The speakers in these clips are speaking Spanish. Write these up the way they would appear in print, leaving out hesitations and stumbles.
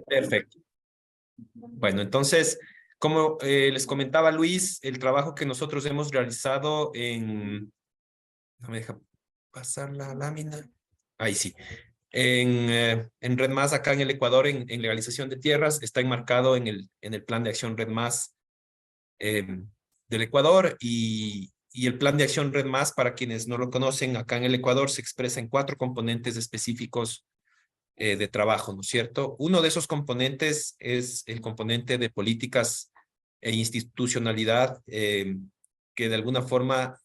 Perfecto. Bueno, entonces, como les comentaba Luis, el trabajo que nosotros hemos realizado en... No me deja pasar la lámina. Ahí sí. En Red Más, acá en el Ecuador, en legalización de tierras, está enmarcado en el plan de acción Red Más del Ecuador y el plan de acción Red Más, para quienes no lo conocen, acá en el Ecuador se expresa en 4 componentes específicos de trabajo, ¿no es cierto? Uno de esos componentes es el componente de políticas e institucionalidad que de alguna forma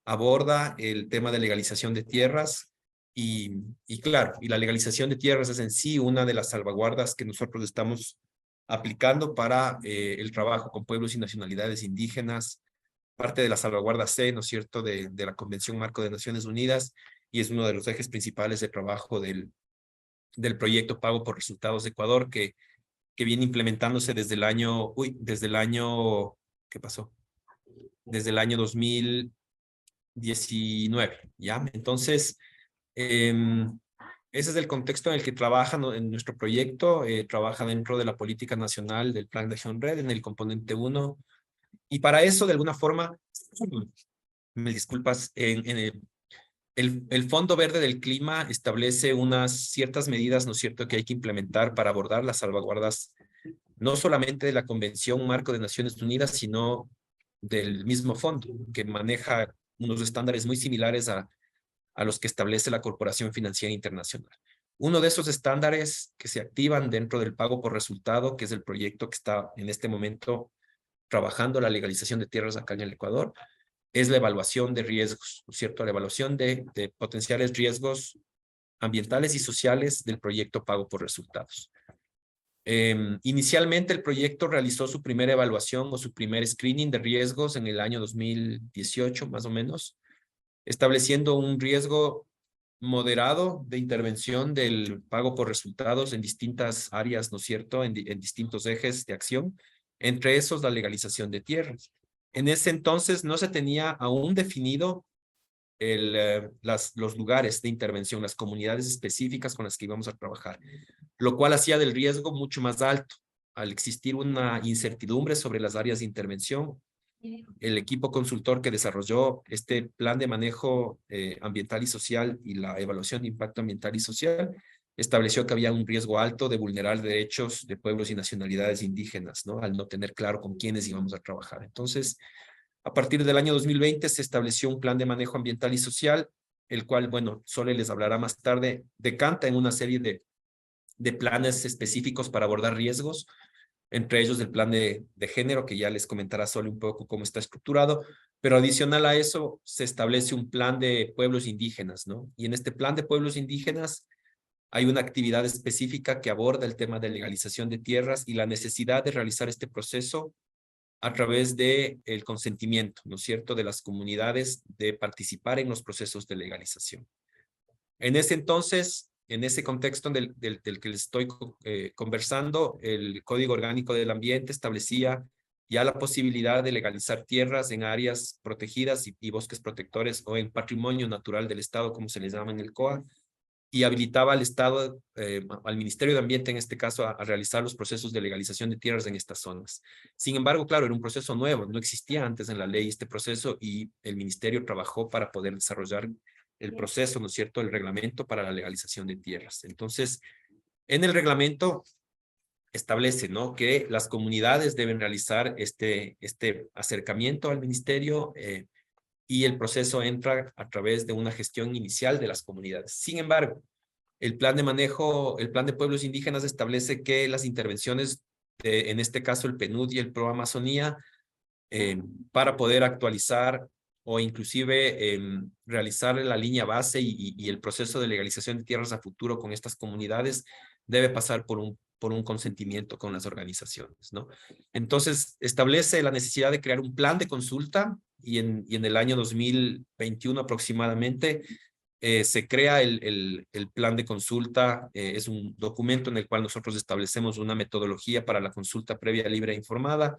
aborda el tema de legalización de tierras y claro, y la legalización de tierras es en sí una de las salvaguardas que nosotros estamos aplicando para el trabajo con pueblos y nacionalidades indígenas, parte de la salvaguarda C, ¿no es cierto?, de la Convención Marco de Naciones Unidas, y es uno de los ejes principales de trabajo del proyecto Pago por Resultados de Ecuador, que viene implementándose desde el año, ¿qué pasó? Desde el año 2019, ¿ya? Entonces, ese es el contexto en el que trabaja, ¿no?, en nuestro proyecto, trabaja dentro de la política nacional del Plan de Acción Red, en el componente 1, y para eso, de alguna forma, me disculpas, el Fondo Verde del Clima establece unas ciertas medidas, ¿no es cierto?, que hay que implementar para abordar las salvaguardas, no solamente de la Convención Marco de Naciones Unidas, sino del mismo fondo, que maneja unos estándares muy similares a los que establece la Corporación Financiera Internacional. Uno de esos estándares que se activan dentro del pago por resultado, que es el proyecto que está en este momento trabajando la legalización de tierras acá en el Ecuador, es la evaluación de riesgos, ¿no es cierto? La evaluación de potenciales riesgos ambientales y sociales del proyecto Pago por Resultados. Inicialmente el proyecto realizó su primera evaluación o su primer screening de riesgos en el año 2018, más o menos, estableciendo un riesgo moderado de intervención del pago por resultados en distintas áreas, ¿no es cierto?, en distintos ejes de acción, entre esos la legalización de tierras. En ese entonces no se tenía aún definido los lugares de intervención, las comunidades específicas con las que íbamos a trabajar, lo cual hacía del riesgo mucho más alto. Al existir una incertidumbre sobre las áreas de intervención, el equipo consultor que desarrolló este plan de manejo ambiental y social y la evaluación de impacto ambiental y social estableció que había un riesgo alto de vulnerar derechos de pueblos y nacionalidades indígenas, ¿no?, al no tener claro con quiénes íbamos a trabajar. Entonces, a partir del año 2020 se estableció un plan de manejo ambiental y social, el cual, bueno, Sole les hablará más tarde, decanta en una serie de planes específicos para abordar riesgos, entre ellos el plan de género, que ya les comentará Sole un poco cómo está estructurado, pero adicional a eso se establece un plan de pueblos indígenas, ¿no? Y en este plan de pueblos indígenas hay una actividad específica que aborda el tema de legalización de tierras y la necesidad de realizar este proceso a través de el consentimiento, ¿no es cierto?, de las comunidades de participar en los procesos de legalización. En ese entonces, en ese contexto del que les estoy conversando, el Código Orgánico del Ambiente establecía ya la posibilidad de legalizar tierras en áreas protegidas y bosques protectores o en patrimonio natural del Estado, como se les llama en el COA, y habilitaba al Estado, al Ministerio de Ambiente en este caso, a realizar los procesos de legalización de tierras en estas zonas. Sin embargo, claro, era un proceso nuevo, no existía antes en la ley este proceso y el Ministerio trabajó para poder desarrollar el proceso, ¿no es cierto?, el reglamento para la legalización de tierras. Entonces, en el reglamento establece, ¿no?, que las comunidades deben realizar este acercamiento al Ministerio y el proceso entra a través de una gestión inicial de las comunidades. Sin embargo, el plan de pueblos indígenas establece que las intervenciones, en este caso el PNUD y el Pro Amazonía, para poder actualizar o inclusive realizar la línea base y el proceso de legalización de tierras a futuro con estas comunidades, debe pasar por un consentimiento con las organizaciones, ¿no? Entonces, establece la necesidad de crear un plan de consulta y en el año 2021 aproximadamente se crea el plan de consulta. Es un documento en el cual nosotros establecemos una metodología para la consulta previa, libre e informada.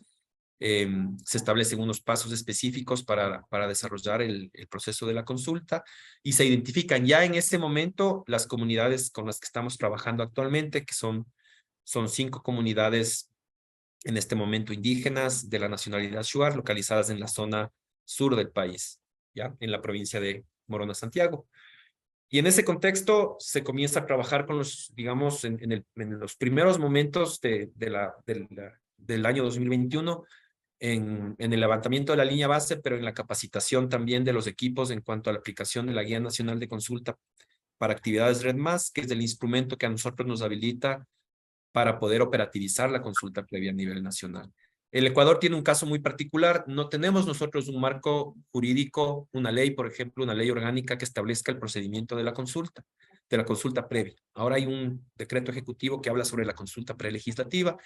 Se establecen unos pasos específicos para desarrollar el proceso de la consulta y se identifican ya en ese momento las comunidades con las que estamos trabajando actualmente, que son Son 5 comunidades en este momento indígenas de la nacionalidad shuar, localizadas en la zona sur del país, ¿ya? En la provincia de Morona, Santiago. Y en ese contexto se comienza a trabajar con los, digamos, en los primeros momentos del año 2021, en el levantamiento de la línea base, pero en la capacitación también de los equipos en cuanto a la aplicación de la Guía Nacional de Consulta para Actividades Red Más, que es el instrumento que a nosotros nos habilita para poder operativizar la consulta previa a nivel nacional. El Ecuador tiene un caso muy particular. No tenemos nosotros un marco jurídico, una ley, por ejemplo, una ley orgánica que establezca el procedimiento de la consulta previa. Ahora hay un decreto ejecutivo que habla sobre la consulta prelegislativa,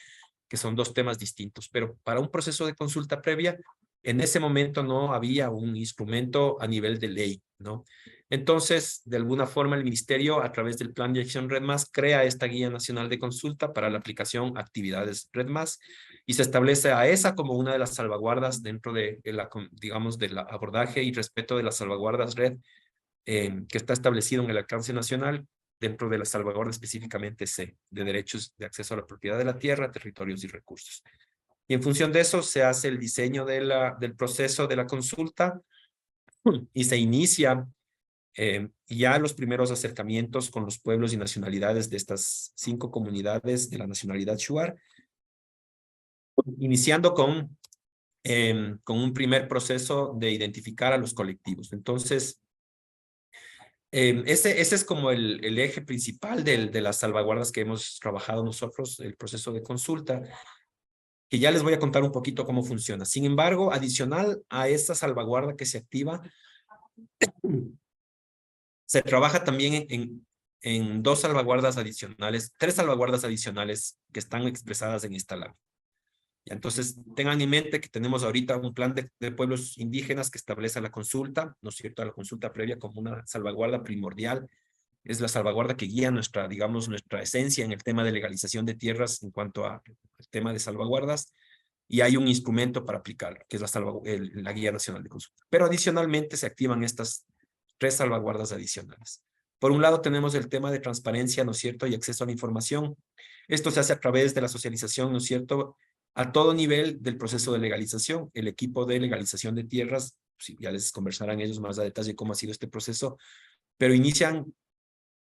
que son 2 temas distintos, pero para un proceso de consulta previa, en ese momento no había un instrumento a nivel de ley, ¿no? Entonces, de alguna forma, el Ministerio, a través del Plan de Acción Red Más, crea esta Guía Nacional de Consulta para la aplicación actividades Red Más y se establece a esa como una de las salvaguardas dentro de la, digamos, del abordaje y respeto de las salvaguardas Red que está establecido en el alcance nacional dentro de la salvaguarda específicamente C, de derechos de acceso a la propiedad de la tierra, territorios y recursos. Y en función de eso se hace el diseño del proceso de la consulta y se inicia ya los primeros acercamientos con los pueblos y nacionalidades de estas 5 comunidades de la nacionalidad shuar, iniciando con un primer proceso de identificar a los colectivos. Entonces, ese es como el eje principal de las salvaguardas que hemos trabajado nosotros, el proceso de consulta, que ya les voy a contar un poquito cómo funciona. Sin embargo, adicional a esta salvaguarda que se activa, se trabaja también en 2 salvaguardas adicionales, 3 salvaguardas adicionales que están expresadas en esta ley. Entonces, tengan en mente que tenemos ahorita un plan de pueblos indígenas que establece la consulta, ¿no es cierto?, la consulta previa como una salvaguarda primordial. Es la salvaguarda que guía nuestra, digamos, nuestra esencia en el tema de legalización de tierras en cuanto al tema de salvaguardas, y hay un instrumento para aplicarlo, que es la Guía Nacional de Consulta. Pero adicionalmente se activan estas 3 salvaguardas adicionales. Por un lado tenemos el tema de transparencia, ¿no es cierto?, y acceso a la información. Esto se hace a través de la socialización, ¿no es cierto?, a todo nivel del proceso de legalización. El equipo de legalización de tierras, sí, ya les conversarán ellos más a detalle cómo ha sido este proceso, pero inician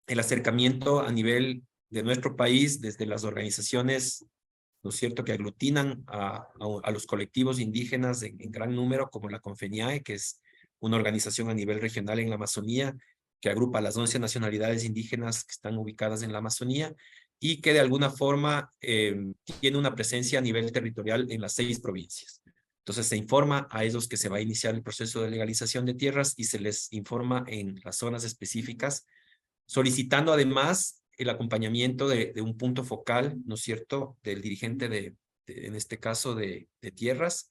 el acercamiento a nivel de nuestro país desde las organizaciones, ¿no es cierto?, que aglutinan a los colectivos indígenas en gran número, como la CONFENIAE, que es una organización a nivel regional en la Amazonía, que agrupa a las 11 nacionalidades indígenas que están ubicadas en la Amazonía y que de alguna forma tiene una presencia a nivel territorial en las 6 provincias. Entonces se informa a ellos que se va a iniciar el proceso de legalización de tierras y se les informa en las zonas específicas, solicitando además el acompañamiento de un punto focal, ¿no es cierto?, del dirigente en este caso de tierras,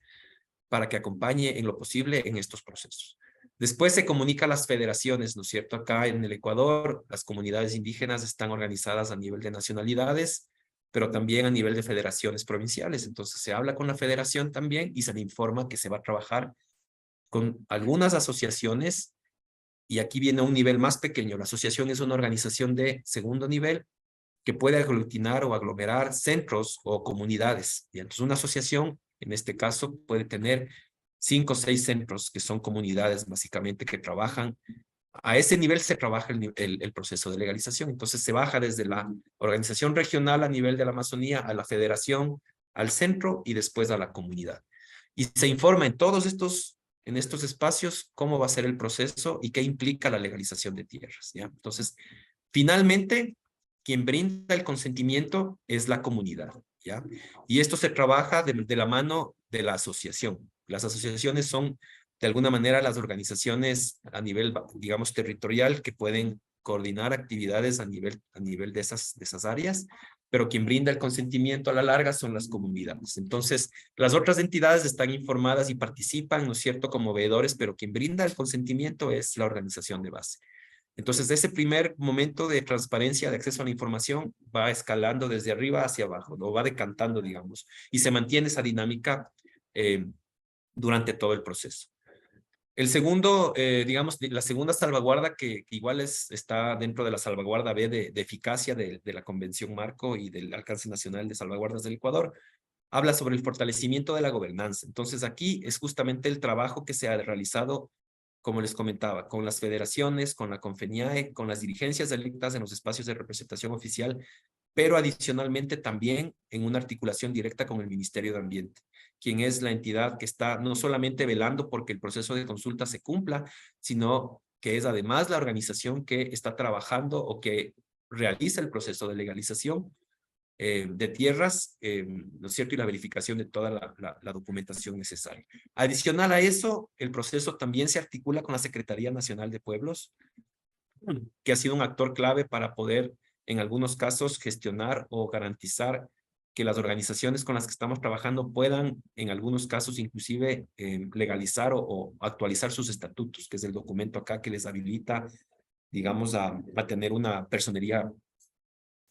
para que acompañe en lo posible en estos procesos. Después se comunica a las federaciones, ¿no es cierto? Acá en el Ecuador, las comunidades indígenas están organizadas a nivel de nacionalidades, pero también a nivel de federaciones provinciales. Entonces se habla con la federación también y se le informa que se va a trabajar con algunas asociaciones, y aquí viene un nivel más pequeño. La asociación es una organización de segundo nivel que puede aglutinar o aglomerar centros o comunidades. Y entonces una asociación, en este caso, puede tener 5 o 6 centros que son comunidades básicamente que trabajan. A ese nivel se trabaja el proceso de legalización. Entonces se baja desde la organización regional a nivel de la Amazonía, a la federación, al centro y después a la comunidad. Y se informa en estos espacios cómo va a ser el proceso y qué implica la legalización de tierras, ¿ya? Entonces, finalmente, quien brinda el consentimiento es la comunidad, ¿ya? Y esto se trabaja de la mano de la asociación. Las asociaciones son, de alguna manera, las organizaciones a nivel, digamos, territorial que pueden coordinar actividades a nivel de esas áreas, pero quien brinda el consentimiento a la larga son las comunidades. Entonces, las otras entidades están informadas y participan, ¿no es cierto?, como veedores, pero quien brinda el consentimiento es la organización de base. Entonces, ese primer momento de transparencia, de acceso a la información, va escalando desde arriba hacia abajo, lo va decantando, digamos, y se mantiene esa dinámica durante todo el proceso. El segundo, digamos, la segunda salvaguarda que igual está dentro de la salvaguarda B de eficacia de la Convención Marco y del Alcance Nacional de Salvaguardas del Ecuador, habla sobre el fortalecimiento de la gobernanza. Entonces aquí es justamente el trabajo que se ha realizado, como les comentaba, con las federaciones, con la CONFENIAE, con las dirigencias electas en los espacios de representación oficial, pero adicionalmente también en una articulación directa con el Ministerio de Ambiente, quien es la entidad que está no solamente velando porque el proceso de consulta se cumpla, sino que es además la organización que está trabajando o que realiza el proceso de legalización de tierras, ¿no es cierto? Y la verificación de toda la documentación necesaria. Adicional a eso, el proceso también se articula con la Secretaría Nacional de Pueblos, que ha sido un actor clave para poder, en algunos casos, gestionar o garantizar que las organizaciones con las que estamos trabajando puedan, en algunos casos, inclusive legalizar o actualizar sus estatutos, que es el documento acá que les habilita, digamos, a tener una personería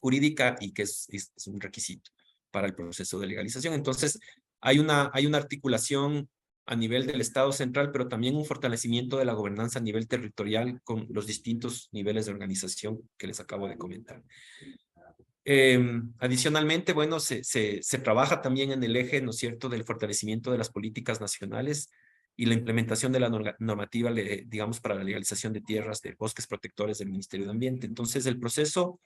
jurídica y que es un requisito para el proceso de legalización. Entonces, hay una articulación a nivel del Estado central, pero también un fortalecimiento de la gobernanza a nivel territorial con los distintos niveles de organización que les acabo de comentar. Adicionalmente, bueno, se trabaja también en el eje, ¿no es cierto?, del fortalecimiento de las políticas nacionales y la implementación de la normativa, digamos, para la legalización de tierras, de bosques protectores del Ministerio de Ambiente. Entonces, el proceso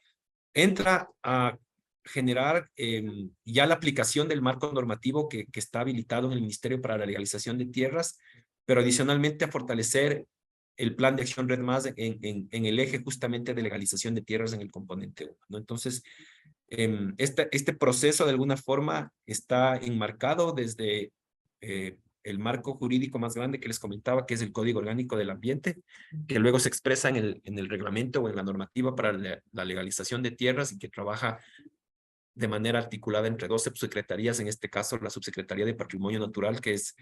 entra a generar ya la aplicación del marco normativo que está habilitado en el Ministerio para la legalización de tierras, pero adicionalmente a fortalecer el plan de acción Red Más en el eje justamente de legalización de tierras en el componente 1, ¿no? Entonces, este proceso de alguna forma está enmarcado desde el marco jurídico más grande que les comentaba, que es el Código Orgánico del Ambiente, que luego se expresa en el reglamento o en la normativa para la legalización de tierras y que trabaja de manera articulada entre 12 subsecretarías, en este caso la Subsecretaría de Patrimonio Natural, que es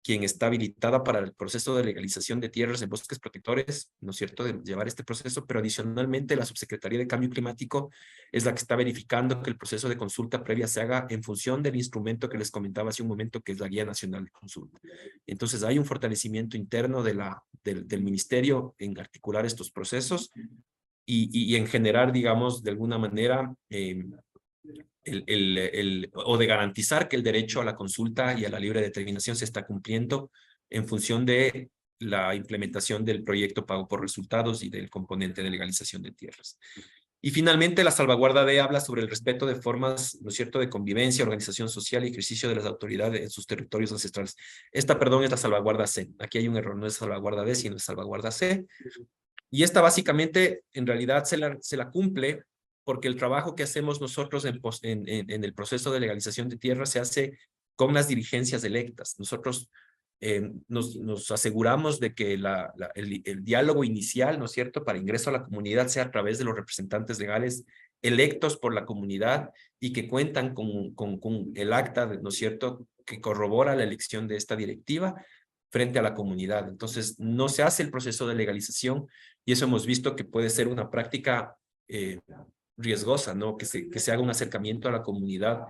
quien está habilitada para el proceso de legalización de tierras en bosques protectores, ¿no es cierto?, de llevar este proceso, pero adicionalmente la Subsecretaría de Cambio Climático es la que está verificando que el proceso de consulta previa se haga en función del instrumento que les comentaba hace un momento, que es la Guía Nacional de Consulta. Entonces hay un fortalecimiento interno del ministerio en articular estos procesos y en generar, digamos, de alguna manera, o de garantizar que el derecho a la consulta y a la libre determinación se está cumpliendo en función de la implementación del proyecto pago por resultados y del componente de legalización de tierras. Y finalmente, la salvaguarda D habla sobre el respeto de formas, ¿no es cierto?, de convivencia, organización social y ejercicio de las autoridades en sus territorios ancestrales. Esta, perdón, es la salvaguarda C. Aquí hay un error, no es salvaguarda D, sino es salvaguarda C. Y esta básicamente, en realidad, se la cumple porque el trabajo que hacemos nosotros en el proceso de legalización de tierra se hace con las dirigencias electas. Nosotros nos aseguramos de que el diálogo inicial, ¿no es cierto?, para ingreso a la comunidad sea a través de los representantes legales electos por la comunidad y que cuentan con el acta, ¿no es cierto?, que corrobora la elección de esta directiva frente a la comunidad. Entonces, no se hace el proceso de legalización y eso hemos visto que puede ser una práctica riesgosa, ¿no? Que se haga un acercamiento a la comunidad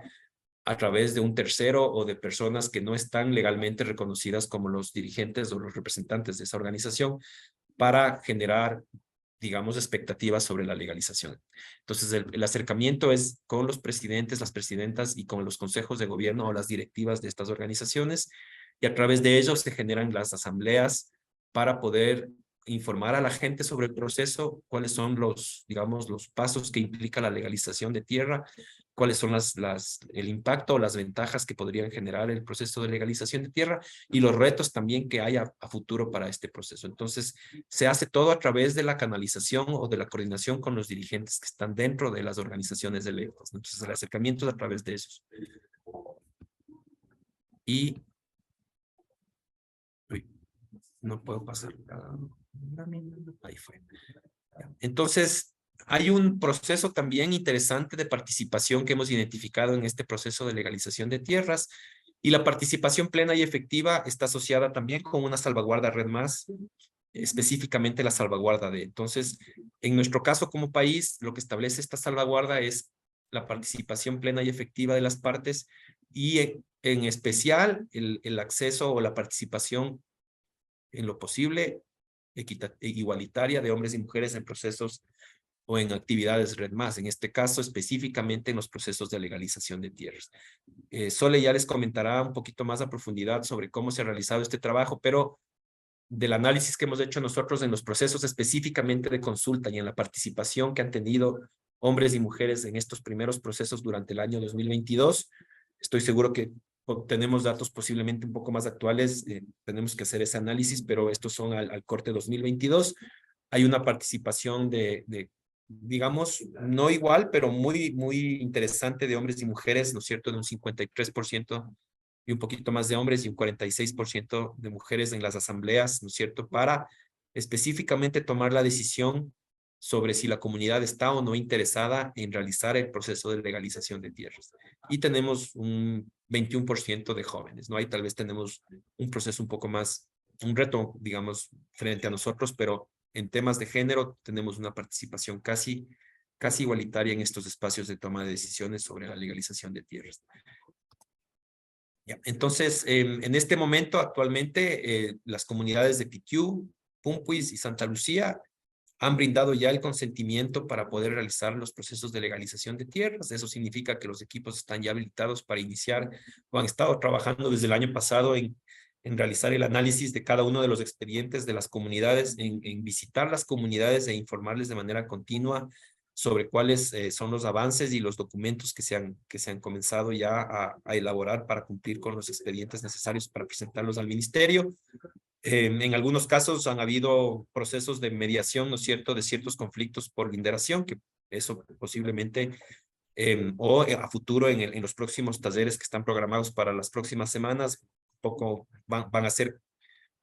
a través de un tercero o de personas que no están legalmente reconocidas como los dirigentes o los representantes de esa organización para generar, digamos, expectativas sobre la legalización. Entonces, el acercamiento es con los presidentes, las presidentas y con los consejos de gobierno o las directivas de estas organizaciones y a través de ellos se generan las asambleas para poder informar a la gente sobre el proceso, cuáles son digamos, los pasos que implica la legalización de tierra, cuáles son el impacto o las ventajas que podrían generar el proceso de legalización de tierra y los retos también que hay a futuro para este proceso. Entonces, se hace todo a través de la canalización o de la coordinación con los dirigentes que están dentro de las organizaciones electas. Entonces, el acercamiento es a través de esos. Y no puedo pasar. Ahí fue. Entonces, hay un proceso también interesante de participación que hemos identificado en este proceso de legalización de tierras y la participación plena y efectiva está asociada también con una salvaguarda Red Más, específicamente la salvaguarda D. Entonces, en nuestro caso como país, lo que establece esta salvaguarda es la participación plena y efectiva de las partes y en especial el acceso o la participación en lo posible, igualitaria de hombres y mujeres en procesos o en actividades Red Más, en este caso específicamente en los procesos de legalización de tierras. Sole ya les comentará un poquito más a profundidad sobre cómo se ha realizado este trabajo, pero del análisis que hemos hecho nosotros en los procesos específicamente de consulta y en la participación que han tenido hombres y mujeres en estos primeros procesos durante el año 2022, estoy seguro que tenemos datos posiblemente un poco más actuales, tenemos que hacer ese análisis, pero estos son al corte 2022. Hay una participación digamos, no igual, pero muy interesante de hombres y mujeres, ¿no es cierto?, de un 53% y un poquito más de hombres y un 46% de mujeres en las asambleas, ¿no es cierto?, para específicamente tomar la decisión sobre si la comunidad está o no interesada en realizar el proceso de legalización de tierras. Y tenemos un 21% de jóvenes, ¿no? Ahí tal vez tenemos un proceso un poco más, un reto, digamos, frente a nosotros, pero en temas de género tenemos una participación casi igualitaria en estos espacios de toma de decisiones sobre la legalización de tierras. Entonces, en este momento, actualmente, las comunidades de Pitiú, Pumpuis y Santa Lucía han brindado ya el consentimiento para poder realizar los procesos de legalización de tierras. Eso significa que los equipos están ya habilitados para iniciar o han estado trabajando desde el año pasado en realizar el análisis de cada uno de los expedientes de las comunidades, en visitar las comunidades e informarles de manera continua sobre cuáles son los avances y los documentos que se han comenzado ya a elaborar para cumplir con los expedientes necesarios para presentarlos al ministerio. En algunos casos han habido procesos de mediación, ¿no es cierto?, de ciertos conflictos por linderación, que eso posiblemente, o a futuro en los próximos talleres que están programados para las próximas semanas, van a ser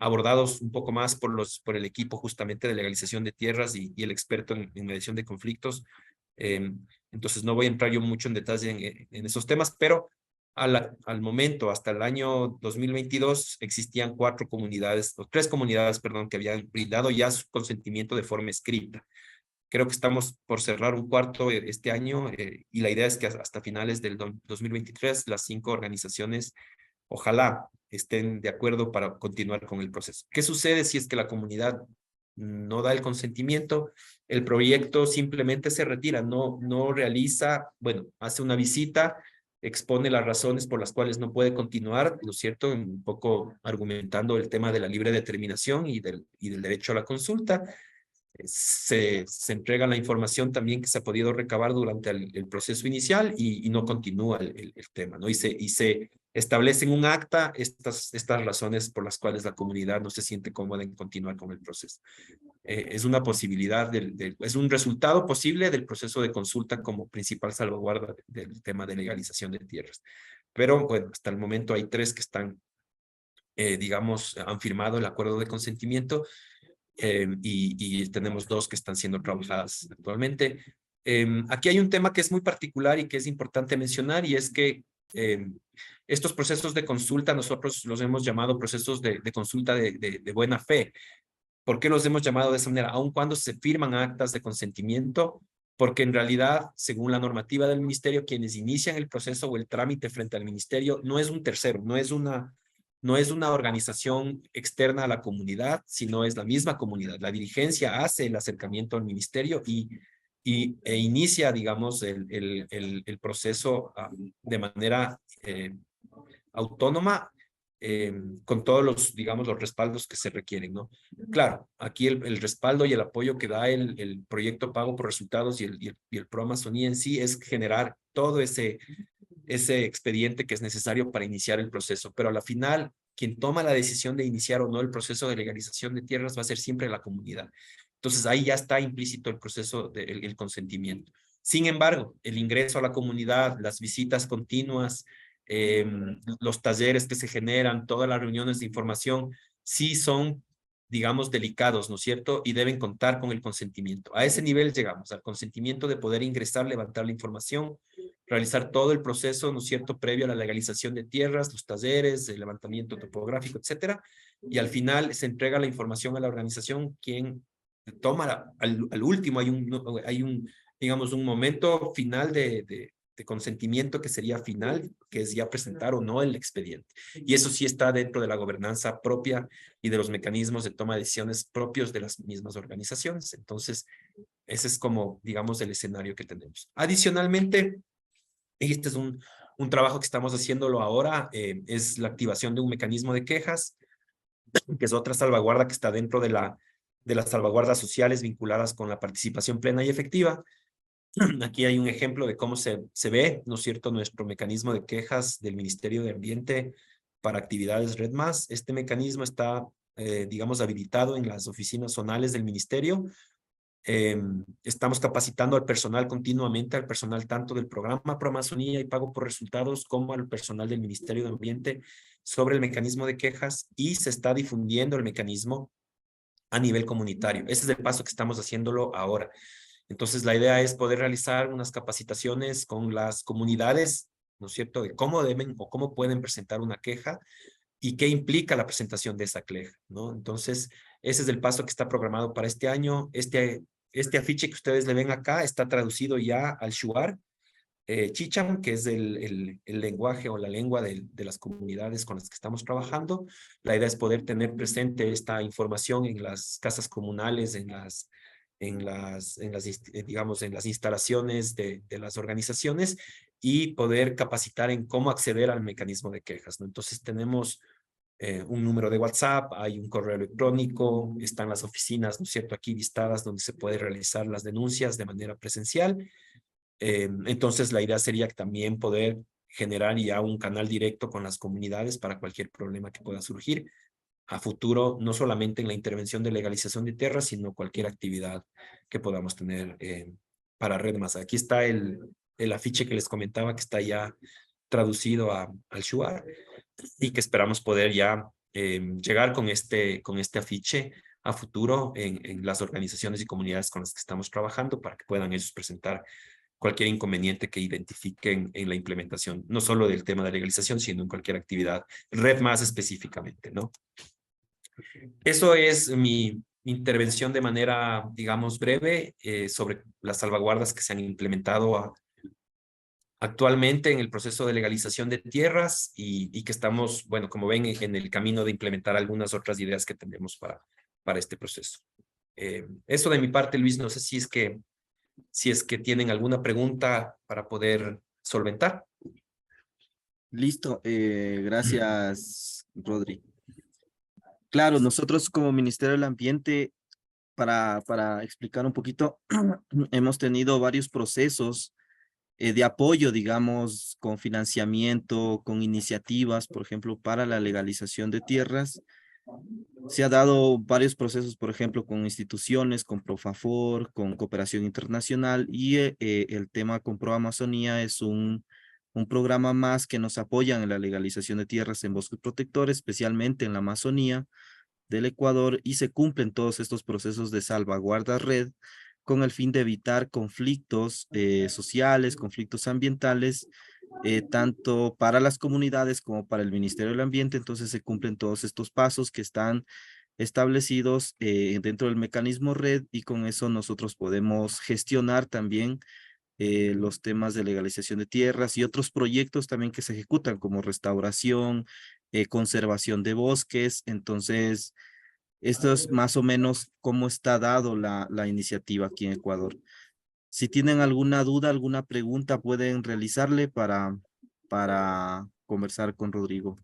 abordados un poco más por el equipo justamente de legalización de tierras y el experto en mediación de conflictos. Entonces no voy a entrar yo mucho en detalle en esos temas, pero al momento, hasta el año 2022, existían 3 comunidades, perdón, que habían brindado ya su consentimiento de forma escrita. Creo que estamos por cerrar un cuarto este año y la idea es que hasta finales del 2023 las 5 organizaciones ojalá estén de acuerdo para continuar con el proceso. ¿Qué sucede si es que la comunidad no da el consentimiento? El proyecto simplemente se retira, no realiza, bueno, hace una visita, expone las razones por las cuales no puede continuar, ¿no es cierto?, un poco argumentando el tema de la libre determinación y del derecho a la consulta. Se entrega la información también que se ha podido recabar durante el proceso inicial y no continúa el tema, ¿no? Y se establecen un acta estas razones por las cuales la comunidad no se siente cómoda en continuar con el proceso. Es una posibilidad, es un resultado posible del proceso de consulta como principal salvaguarda del tema de legalización de tierras. Pero bueno, hasta el momento hay 3 que están, digamos, han firmado el acuerdo de consentimiento. Y tenemos 2 que están siendo trabajadas actualmente. Aquí hay un tema que es muy particular y que es importante mencionar, y es que estos procesos de consulta nosotros los hemos llamado procesos de consulta de buena fe. ¿Por qué los hemos llamado de esa manera? Aun cuando se firman actas de consentimiento, porque en realidad, según la normativa del ministerio, quienes inician el proceso o el trámite frente al ministerio no es un tercero, no es una organización externa a la comunidad, sino es la misma comunidad. La dirigencia hace el acercamiento al ministerio e inicia, digamos, el proceso de manera autónoma, con todos los, digamos, los respaldos que se requieren, ¿no? Claro, aquí el respaldo y el apoyo que da el proyecto Pago por Resultados y el Pro Amazonía en sí es generar todo ese expediente que es necesario para iniciar el proceso, pero a la final, quien toma la decisión de iniciar o no el proceso de legalización de tierras va a ser siempre la comunidad. Entonces ahí ya está implícito el proceso del consentimiento. Sin embargo, el ingreso a la comunidad, las visitas continuas, los talleres que se generan, todas las reuniones de información, sí son, digamos, delicados, ¿no es cierto? Y deben contar con el consentimiento. A ese nivel llegamos, al consentimiento de poder ingresar, levantar la información, realizar todo el proceso, ¿no es cierto?, previo a la legalización de tierras, los talleres, el levantamiento topográfico, etcétera, y al final se entrega la información a la organización, quien toma al último, hay un, digamos, un momento final de consentimiento que sería final, que es ya presentar o no el expediente. Y eso sí está dentro de la gobernanza propia y de los mecanismos de toma de decisiones propios de las mismas organizaciones. Entonces, ese es como, digamos, el escenario que tenemos. Adicionalmente, y este es un trabajo que estamos haciéndolo ahora, es la activación de un mecanismo de quejas, que es otra salvaguarda que está dentro de las salvaguardas sociales vinculadas con la participación plena y efectiva. Aquí hay un ejemplo de cómo se ve, ¿no es cierto?, nuestro mecanismo de quejas del Ministerio de Ambiente para actividades Red Más. Este mecanismo está, digamos, habilitado en las oficinas zonales del Ministerio. Estamos capacitando al personal continuamente, al personal tanto del programa Pro Amazonía y Pago por Resultados, como al personal del Ministerio de Ambiente sobre el mecanismo de quejas, y se está difundiendo el mecanismo a nivel comunitario. Ese es el paso que estamos haciéndolo ahora. Entonces, la idea es poder realizar unas capacitaciones con las comunidades, ¿no es cierto?, de cómo deben o cómo pueden presentar una queja y qué implica la presentación de esa queja, ¿no? Entonces, ese es el paso que está programado para este año. Este afiche que ustedes le ven acá está traducido ya al Shuar Chicham, que es el lenguaje o la lengua de las comunidades con las que estamos trabajando. La idea es poder tener presente esta información en las casas comunales, digamos, en las instalaciones de las organizaciones, y poder capacitar en cómo acceder al mecanismo de quejas, ¿no? Entonces tenemos un número de WhatsApp, hay un correo electrónico, están las oficinas, ¿no es cierto?, aquí listadas donde se puede realizar las denuncias de manera presencial. Entonces la idea sería también poder generar ya un canal directo con las comunidades para cualquier problema que pueda surgir a futuro, no solamente en la intervención de legalización de tierras, sino cualquier actividad que podamos tener para Red Más. Aquí está el afiche que les comentaba, que está ya traducido al Shuar, y que esperamos poder ya llegar con este afiche a futuro en las organizaciones y comunidades con las que estamos trabajando, para que puedan ellos presentar cualquier inconveniente que identifiquen en la implementación, no solo del tema de legalización, sino en cualquier actividad, Red Más específicamente, ¿no? Eso es mi intervención de manera, digamos, breve sobre las salvaguardas que se han implementado actualmente en el proceso de legalización de tierras, y que estamos, bueno, como ven, en el camino de implementar algunas otras ideas que tenemos para este proceso. Eso de mi parte, Luis, no sé si es que tienen alguna pregunta para poder solventar. Listo, gracias, Rodri. Claro, nosotros como Ministerio del Ambiente, para explicar un poquito, hemos tenido varios procesos de apoyo, digamos, con financiamiento, con iniciativas, por ejemplo, para la legalización de tierras. Se ha dado varios procesos, por ejemplo, con instituciones, con Profafor, con Cooperación Internacional, y el tema con Pro Amazonía es un programa más que nos apoyan en la legalización de tierras en bosques protectores, especialmente en la Amazonía del Ecuador, y se cumplen todos estos procesos de salvaguarda red con el fin de evitar conflictos sociales, conflictos ambientales, tanto para las comunidades como para el Ministerio del Ambiente. Entonces se cumplen todos estos pasos que están establecidos dentro del mecanismo red, y con eso nosotros podemos gestionar también los temas de legalización de tierras y otros proyectos también que se ejecutan, como restauración, conservación de bosques. Entonces, esto es más o menos cómo está dado la iniciativa aquí en Ecuador. Si tienen alguna duda, alguna pregunta, pueden realizarle para conversar con Rodrigo.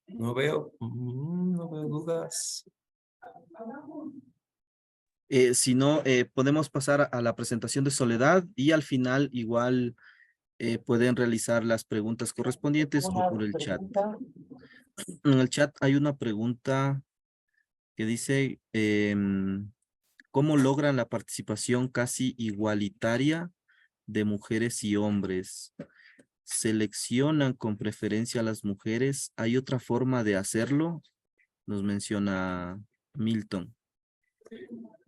No veo dudas. Si no, podemos pasar a la presentación de Soledad, y al final igual pueden realizar las preguntas correspondientes o por el chat. En el chat hay una pregunta que dice, ¿cómo logran la participación casi igualitaria de mujeres y hombres? ¿Seleccionan con preferencia a las mujeres? ¿Hay otra forma de hacerlo? Nos menciona Milton.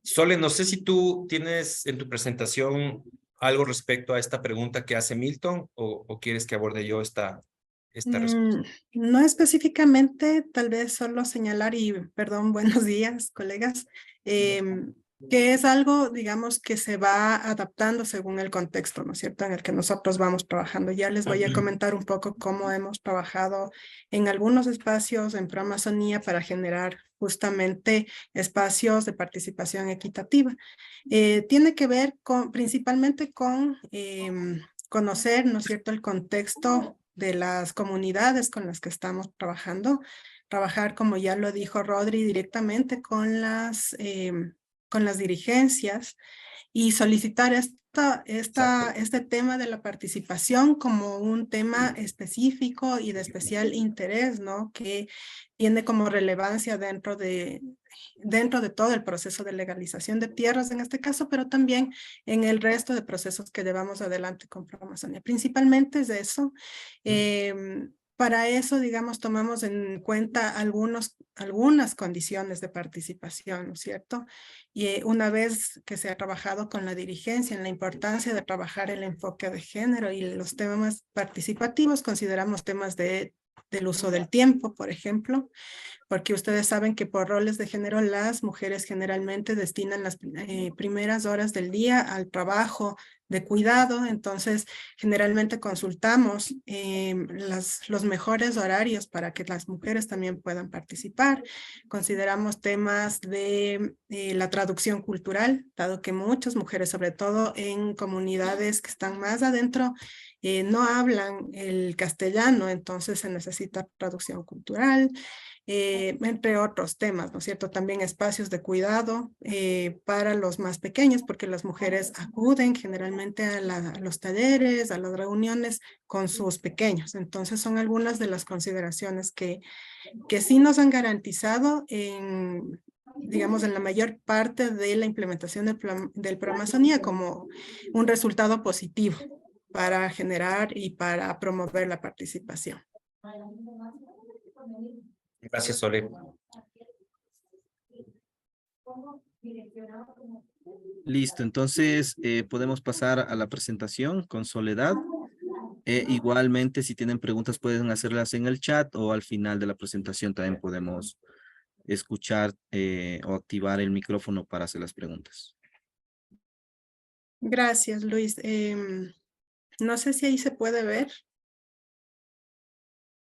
Sole, no sé si tú tienes en tu presentación algo respecto a esta pregunta que hace Milton, o quieres que aborde yo esta esta respuesta? No específicamente, tal vez solo señalar y, perdón, buenos días, colegas, que es algo, digamos, que se va adaptando según el contexto, ¿no es cierto?, en el que nosotros vamos trabajando. Ya les voy a comentar un poco cómo hemos trabajado en algunos espacios en Proamazonía para generar justamente espacios de participación equitativa. Tiene que ver principalmente con conocer, ¿no es cierto?, el contexto de las comunidades con las que estamos trabajando, trabajar, como ya lo dijo Rodri, directamente con las dirigencias y solicitar este tema de la participación como un tema específico y de especial interés, ¿no? Que tiene como relevancia dentro de todo el proceso de legalización de tierras en este caso, pero también en el resto de procesos que llevamos adelante con Proamazonía. Principalmente es de eso. Para eso, digamos, tomamos en cuenta algunas condiciones de participación, ¿no es cierto? Y una vez que se ha trabajado con la dirigencia en la importancia de trabajar el enfoque de género y los temas participativos, consideramos temas del uso del tiempo, por ejemplo, porque ustedes saben que por roles de género las mujeres generalmente destinan las primeras horas del día al trabajo de cuidado, entonces generalmente consultamos los mejores horarios para que las mujeres también puedan participar. Consideramos temas de la traducción cultural, dado que muchas mujeres, sobre todo en comunidades que están más adentro, no hablan el castellano, entonces se necesita traducción cultural. Entre otros temas, ¿no es cierto? También espacios de cuidado para los más pequeños, porque las mujeres acuden generalmente a los talleres, a las reuniones con sus pequeños. Entonces son algunas de las consideraciones que sí nos han garantizado digamos, en la mayor parte de la implementación del Proamazonía como un resultado positivo para generar y para promover la participación. Gracias, Sole. Listo, entonces podemos pasar a la presentación con Soledad. Igualmente, si tienen preguntas pueden hacerlas en el chat o al final de la presentación también podemos escuchar o activar el micrófono para hacer las preguntas. Gracias, Luis. No sé si ahí se puede ver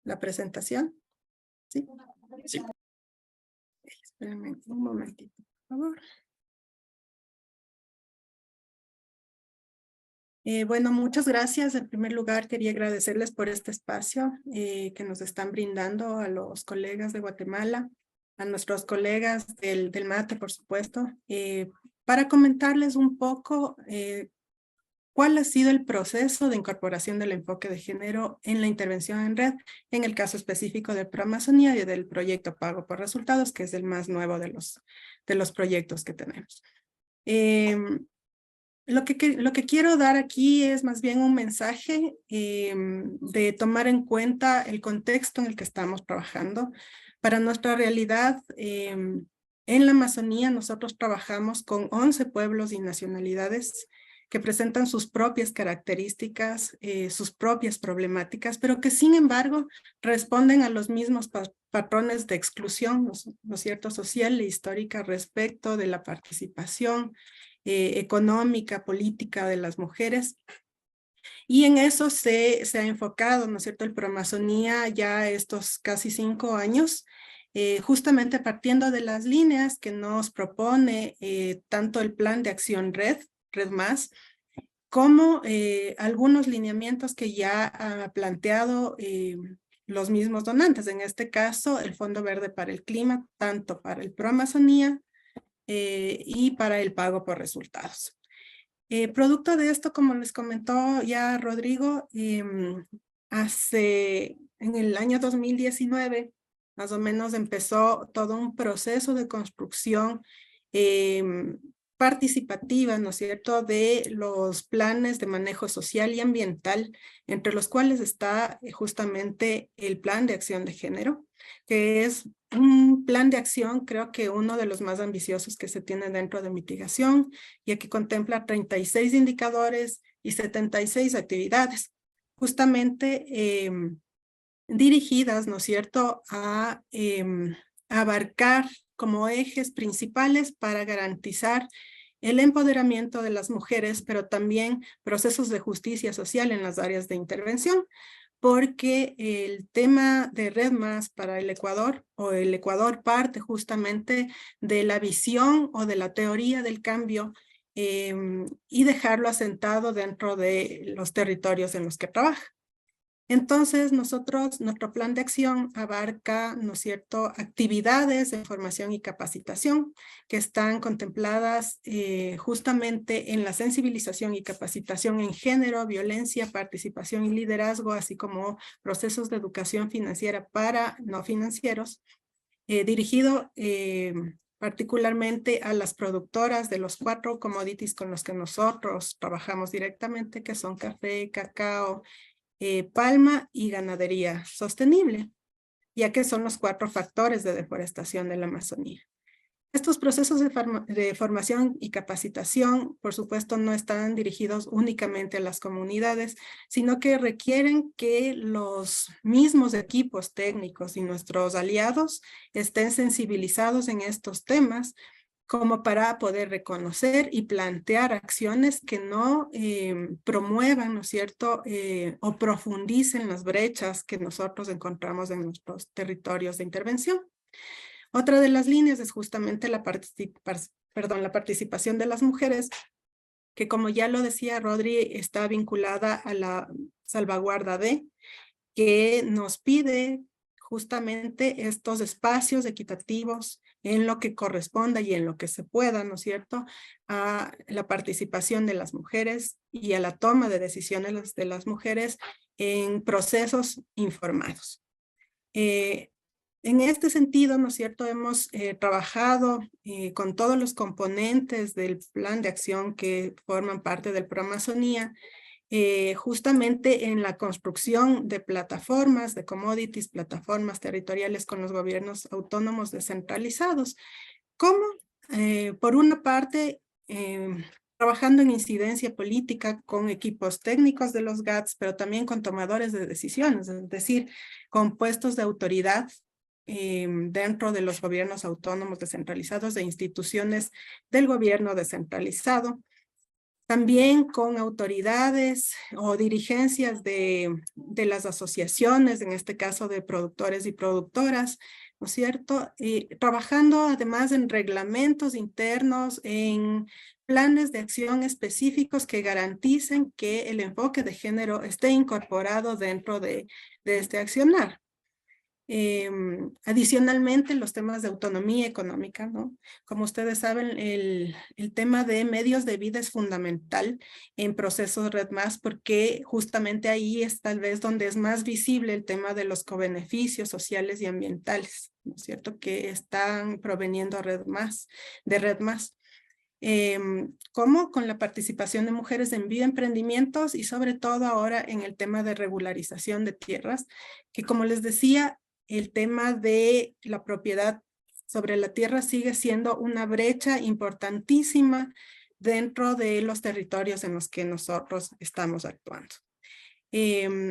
la presentación. ¿Sí? Sí. Espérenme un momentito, por favor. Bueno, muchas gracias. En primer lugar, quería agradecerles por este espacio que nos están brindando a los colegas de Guatemala, a nuestros colegas del MATE, por supuesto, para comentarles un poco cuál ha sido el proceso de incorporación del enfoque de género en la intervención en red, en el caso específico de Proamazonía y del proyecto Pago por Resultados, que es el más nuevo de los proyectos que tenemos. Lo que quiero dar aquí es más bien un mensaje de tomar en cuenta el contexto en el que estamos trabajando. Para nuestra realidad, en la Amazonía nosotros trabajamos con 11 pueblos y nacionalidades que presentan sus propias características, sus propias problemáticas, pero que sin embargo responden a los mismos patrones de exclusión, ¿no es cierto?, social e histórica respecto de la participación económica, política de las mujeres. Y en eso se ha enfocado, ¿no es cierto?, el Proamazonía ya estos casi 5 años, justamente partiendo de las líneas que nos propone tanto el Plan de Acción Red Más, como algunos lineamientos que ya ha planteado los mismos donantes. En este caso, el Fondo Verde para el Clima, tanto para el Proamazonía y para el pago por resultados. Producto de esto, como les comentó ya Rodrigo, en el año 2019, más o menos empezó todo un proceso de construcción participativa, ¿no es cierto?, de los planes de manejo social y ambiental, entre los cuales está justamente el Plan de Acción de Género, que es un plan de acción, creo que uno de los más ambiciosos que se tiene dentro de mitigación, ya que contempla 36 indicadores y 76 actividades. Justamente dirigidas, ¿no es cierto?, a abarcar como ejes principales para garantizar el empoderamiento de las mujeres, pero también procesos de justicia social en las áreas de intervención, porque el tema de Red Más para el Ecuador, o el Ecuador parte justamente de la visión o de la teoría del cambio y dejarlo asentado dentro de los territorios en los que trabaja. Entonces, nuestro plan de acción abarca, ¿no es cierto?, actividades de formación y capacitación que están contempladas justamente en la sensibilización y capacitación en género, violencia, participación y liderazgo, así como procesos de educación financiera para no financieros, dirigido particularmente a las productoras de los 4 commodities con los que nosotros trabajamos directamente, que son café, cacao, palma y ganadería sostenible, ya que son los 4 factores de deforestación de la Amazonía. Estos procesos de formación y capacitación, por supuesto, no están dirigidos únicamente a las comunidades, sino que requieren que los mismos equipos técnicos y nuestros aliados estén sensibilizados en estos temas, como para poder reconocer y plantear acciones que no promuevan, ¿no es cierto?, o profundicen las brechas que nosotros encontramos en nuestros territorios de intervención. Otra de las líneas es justamente la participación de las mujeres, que como ya lo decía Rodri, está vinculada a la salvaguarda que nos pide justamente estos espacios equitativos en lo que corresponda y en lo que se pueda, ¿no es cierto?, a la participación de las mujeres y a la toma de decisiones de las mujeres en procesos informados. En este sentido, ¿no es cierto?, hemos trabajado con todos los componentes del plan de acción que forman parte del Proamazonía, justamente en la construcción de plataformas de commodities, plataformas territoriales con los gobiernos autónomos descentralizados, como por una parte trabajando en incidencia política con equipos técnicos de los GATS, pero también con tomadores de decisiones, es decir, con puestos de autoridad dentro de los gobiernos autónomos descentralizados de instituciones del gobierno descentralizado, también con autoridades o dirigencias de las asociaciones, en este caso de productores y productoras, ¿no es cierto? Trabajando además en reglamentos internos, en planes de acción específicos que garanticen que el enfoque de género esté incorporado dentro de este accionar. Adicionalmente, los temas de autonomía económica, ¿no? Como ustedes saben, el tema de medios de vida es fundamental en procesos Red Más, porque justamente ahí es tal vez donde es más visible el tema de los cobeneficios sociales y ambientales, ¿no es cierto?, que están proveniendo de Red Más. Como con la participación de mujeres en bioemprendimientos y sobre todo ahora en el tema de regularización de tierras, que como les decía, el tema de la propiedad sobre la tierra sigue siendo una brecha importantísima dentro de los territorios en los que nosotros estamos actuando.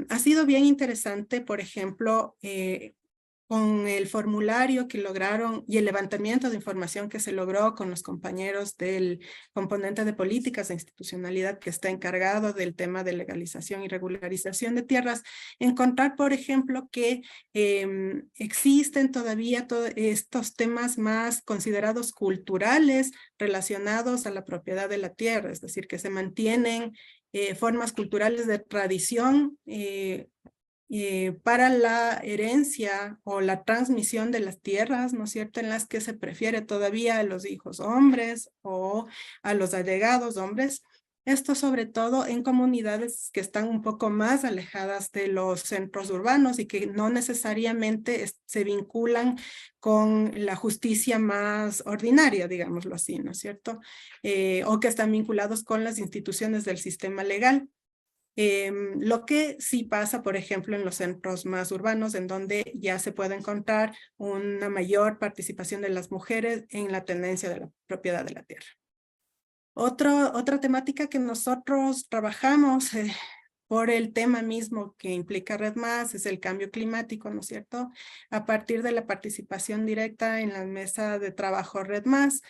Ha sido bien interesante, por ejemplo, con el formulario que lograron y el levantamiento de información que se logró con los compañeros del componente de políticas de institucionalidad que está encargado del tema de legalización y regularización de tierras, encontrar, por ejemplo, que existen todavía todos estos temas más considerados culturales relacionados a la propiedad de la tierra, es decir, que se mantienen formas culturales de tradición para la herencia o la transmisión de las tierras, ¿no es cierto?, en las que se prefiere todavía a los hijos hombres o a los allegados hombres. Esto sobre todo en comunidades que están un poco más alejadas de los centros urbanos y que no necesariamente se vinculan con la justicia más ordinaria, digámoslo así, ¿no es cierto?, o que están vinculados con las instituciones del sistema legal. Lo que sí pasa, por ejemplo, en los centros más urbanos, en donde ya se puede encontrar una mayor participación de las mujeres en la tenencia de la propiedad de la tierra. Otra temática que nosotros trabajamos por el tema mismo que implica Red Más, es el cambio climático, ¿no es cierto? A partir de la participación directa en la mesa de trabajo Red Más,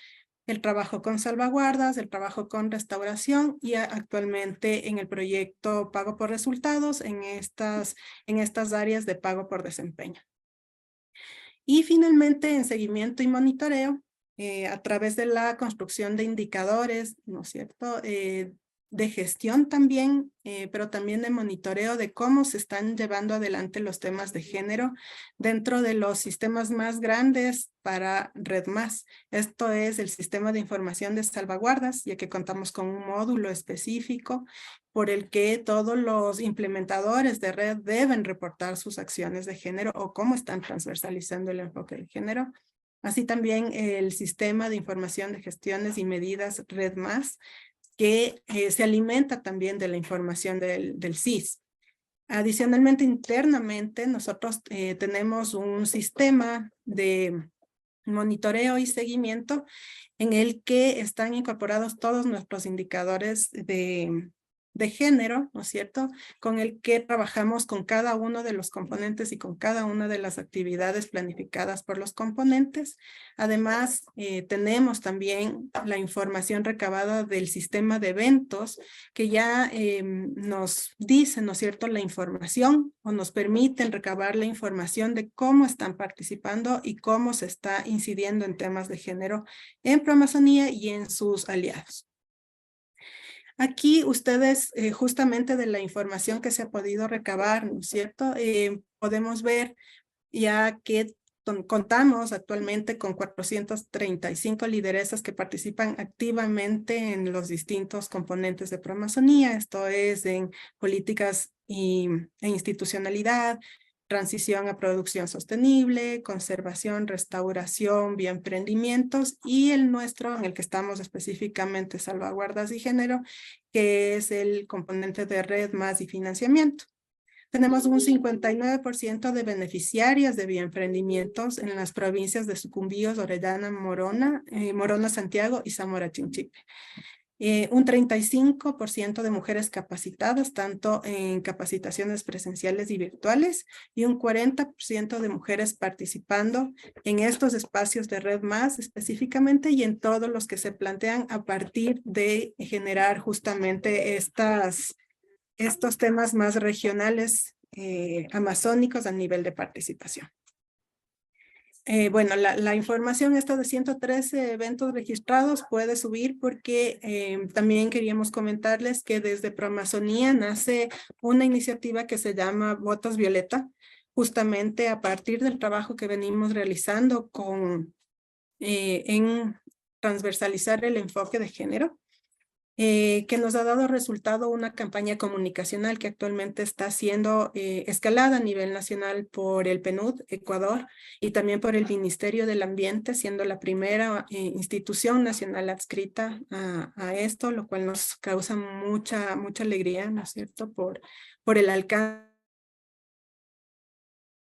el trabajo con salvaguardas, el trabajo con restauración y actualmente en el proyecto Pago por Resultados en estas áreas de pago por desempeño. Y finalmente en seguimiento y monitoreo, a través de la construcción de indicadores, ¿no es cierto? De gestión también, pero también de monitoreo de cómo se están llevando adelante los temas de género dentro de los sistemas más grandes para Red Más. Esto es el sistema de información de salvaguardas, ya que contamos con un módulo específico por el que todos los implementadores de red deben reportar sus acciones de género o cómo están transversalizando el enfoque de género. Así también el sistema de información de gestiones y medidas Red Más, que se alimenta también de la información del CIS. Adicionalmente, internamente, nosotros tenemos un sistema de monitoreo y seguimiento en el que están incorporados todos nuestros indicadores de género, ¿no es cierto? Con el que trabajamos con cada uno de los componentes y con cada una de las actividades planificadas por los componentes. Además, tenemos también la información recabada del sistema de eventos que ya nos dice, ¿no es cierto?, la información o nos permiten recabar la información de cómo están participando y cómo se está incidiendo en temas de género en Proamazonía y en sus aliados. Aquí ustedes, justamente de la información que se ha podido recabar, ¿no es cierto? Podemos ver ya que contamos actualmente con 435 lideresas que participan activamente en los distintos componentes de Proamazonía. Esto es en políticas e institucionalidad, transición a producción sostenible, conservación, restauración, bioemprendimientos y el nuestro, en el que estamos específicamente salvaguardas y género, que es el componente de Red Más y financiamiento. Tenemos un 59% de beneficiarias de bioemprendimientos en las provincias de Sucumbíos, Orellana, Morona, Santiago y Zamora Chinchipe. Un 35% de mujeres capacitadas, tanto en capacitaciones presenciales y virtuales, y un 40% de mujeres participando en estos espacios de Red Más específicamente y en todos los que se plantean a partir de generar justamente estos temas más regionales amazónicos a nivel de participación. Bueno, la información esta de 113 eventos registrados puede subir porque también queríamos comentarles que desde Proamazonía nace una iniciativa que se llama Votos Violeta, justamente a partir del trabajo que venimos realizando en transversalizar el enfoque de género. Que nos ha dado resultado una campaña comunicacional que actualmente está siendo escalada a nivel nacional por el PNUD, Ecuador, y también por el Ministerio del Ambiente, siendo la primera institución nacional adscrita a esto, lo cual nos causa mucha alegría, ¿no es cierto?, por el alcance.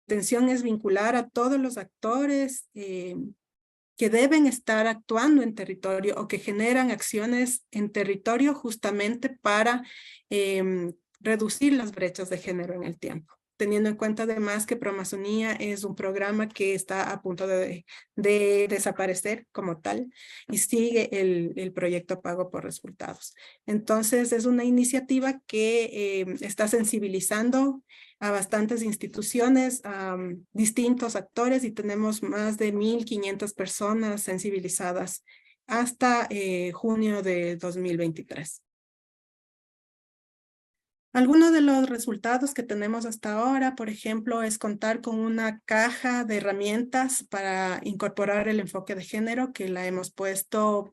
La intención es vincular a todos los actores que deben estar actuando en territorio o que generan acciones en territorio justamente para reducir las brechas de género en el tiempo. Teniendo en cuenta además que Proamazonía es un programa que está a punto de desaparecer como tal y sigue el proyecto Pago por Resultados. Entonces es una iniciativa que está sensibilizando a bastantes instituciones, a distintos actores y tenemos más de 1,500 personas sensibilizadas hasta junio de 2023. Algunos de los resultados que tenemos hasta ahora, por ejemplo, es contar con una caja de herramientas para incorporar el enfoque de género que la hemos puesto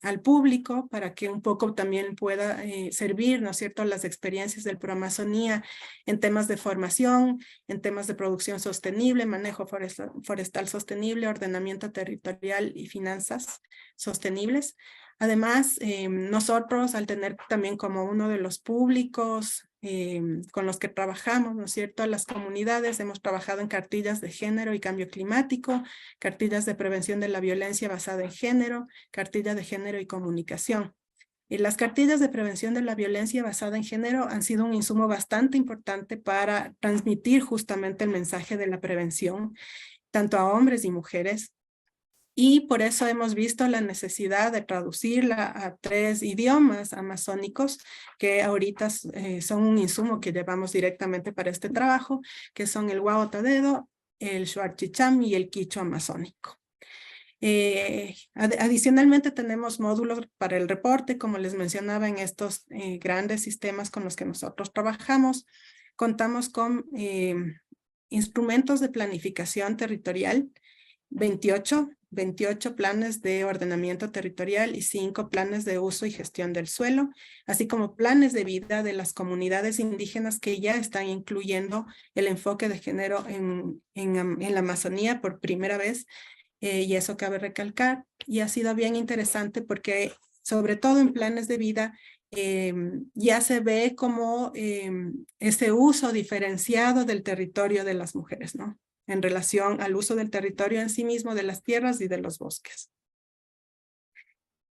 al público para que un poco también pueda servir, ¿no es cierto?, las experiencias del Proamazonía en temas de formación, en temas de producción sostenible, manejo forestal sostenible, ordenamiento territorial y finanzas sostenibles. Además, nosotros al tener también como uno de los públicos con los que trabajamos, ¿no es cierto?, las comunidades, hemos trabajado en cartillas de género y cambio climático, cartillas de prevención de la violencia basada en género, cartilla de género y comunicación. Las cartillas de prevención de la violencia basada en género han sido un insumo bastante importante para transmitir justamente el mensaje de la prevención, tanto a hombres y mujeres. Y por eso hemos visto la necesidad de traducirla a 3 idiomas amazónicos que ahorita son un insumo que llevamos directamente para este trabajo, que son el Huao Tadedo, el Xuarchicham y el Quichua amazónico. Adicionalmente tenemos módulos para el reporte, como les mencionaba, en estos grandes sistemas con los que nosotros trabajamos. Contamos con instrumentos de planificación territorial, 28 planes de ordenamiento territorial y 5 planes de uso y gestión del suelo, así como planes de vida de las comunidades indígenas que ya están incluyendo el enfoque de género en la Amazonía por primera vez, y eso cabe recalcar, y ha sido bien interesante porque sobre todo en planes de vida ya se ve como ese uso diferenciado del territorio de las mujeres, ¿no? En relación al uso del territorio en sí mismo, de las tierras y de los bosques.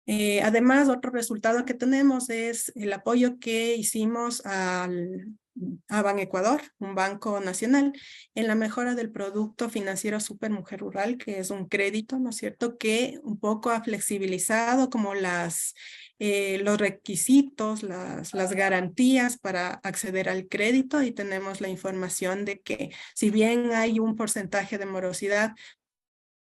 Además, otro resultado que tenemos es el apoyo que hicimos a Banecuador, un banco nacional, en la mejora del producto financiero Super Mujer Rural, que es un crédito, ¿no es cierto?, que un poco ha flexibilizado como los requisitos, las garantías para acceder al crédito, y tenemos la información de que si bien hay un porcentaje de morosidad,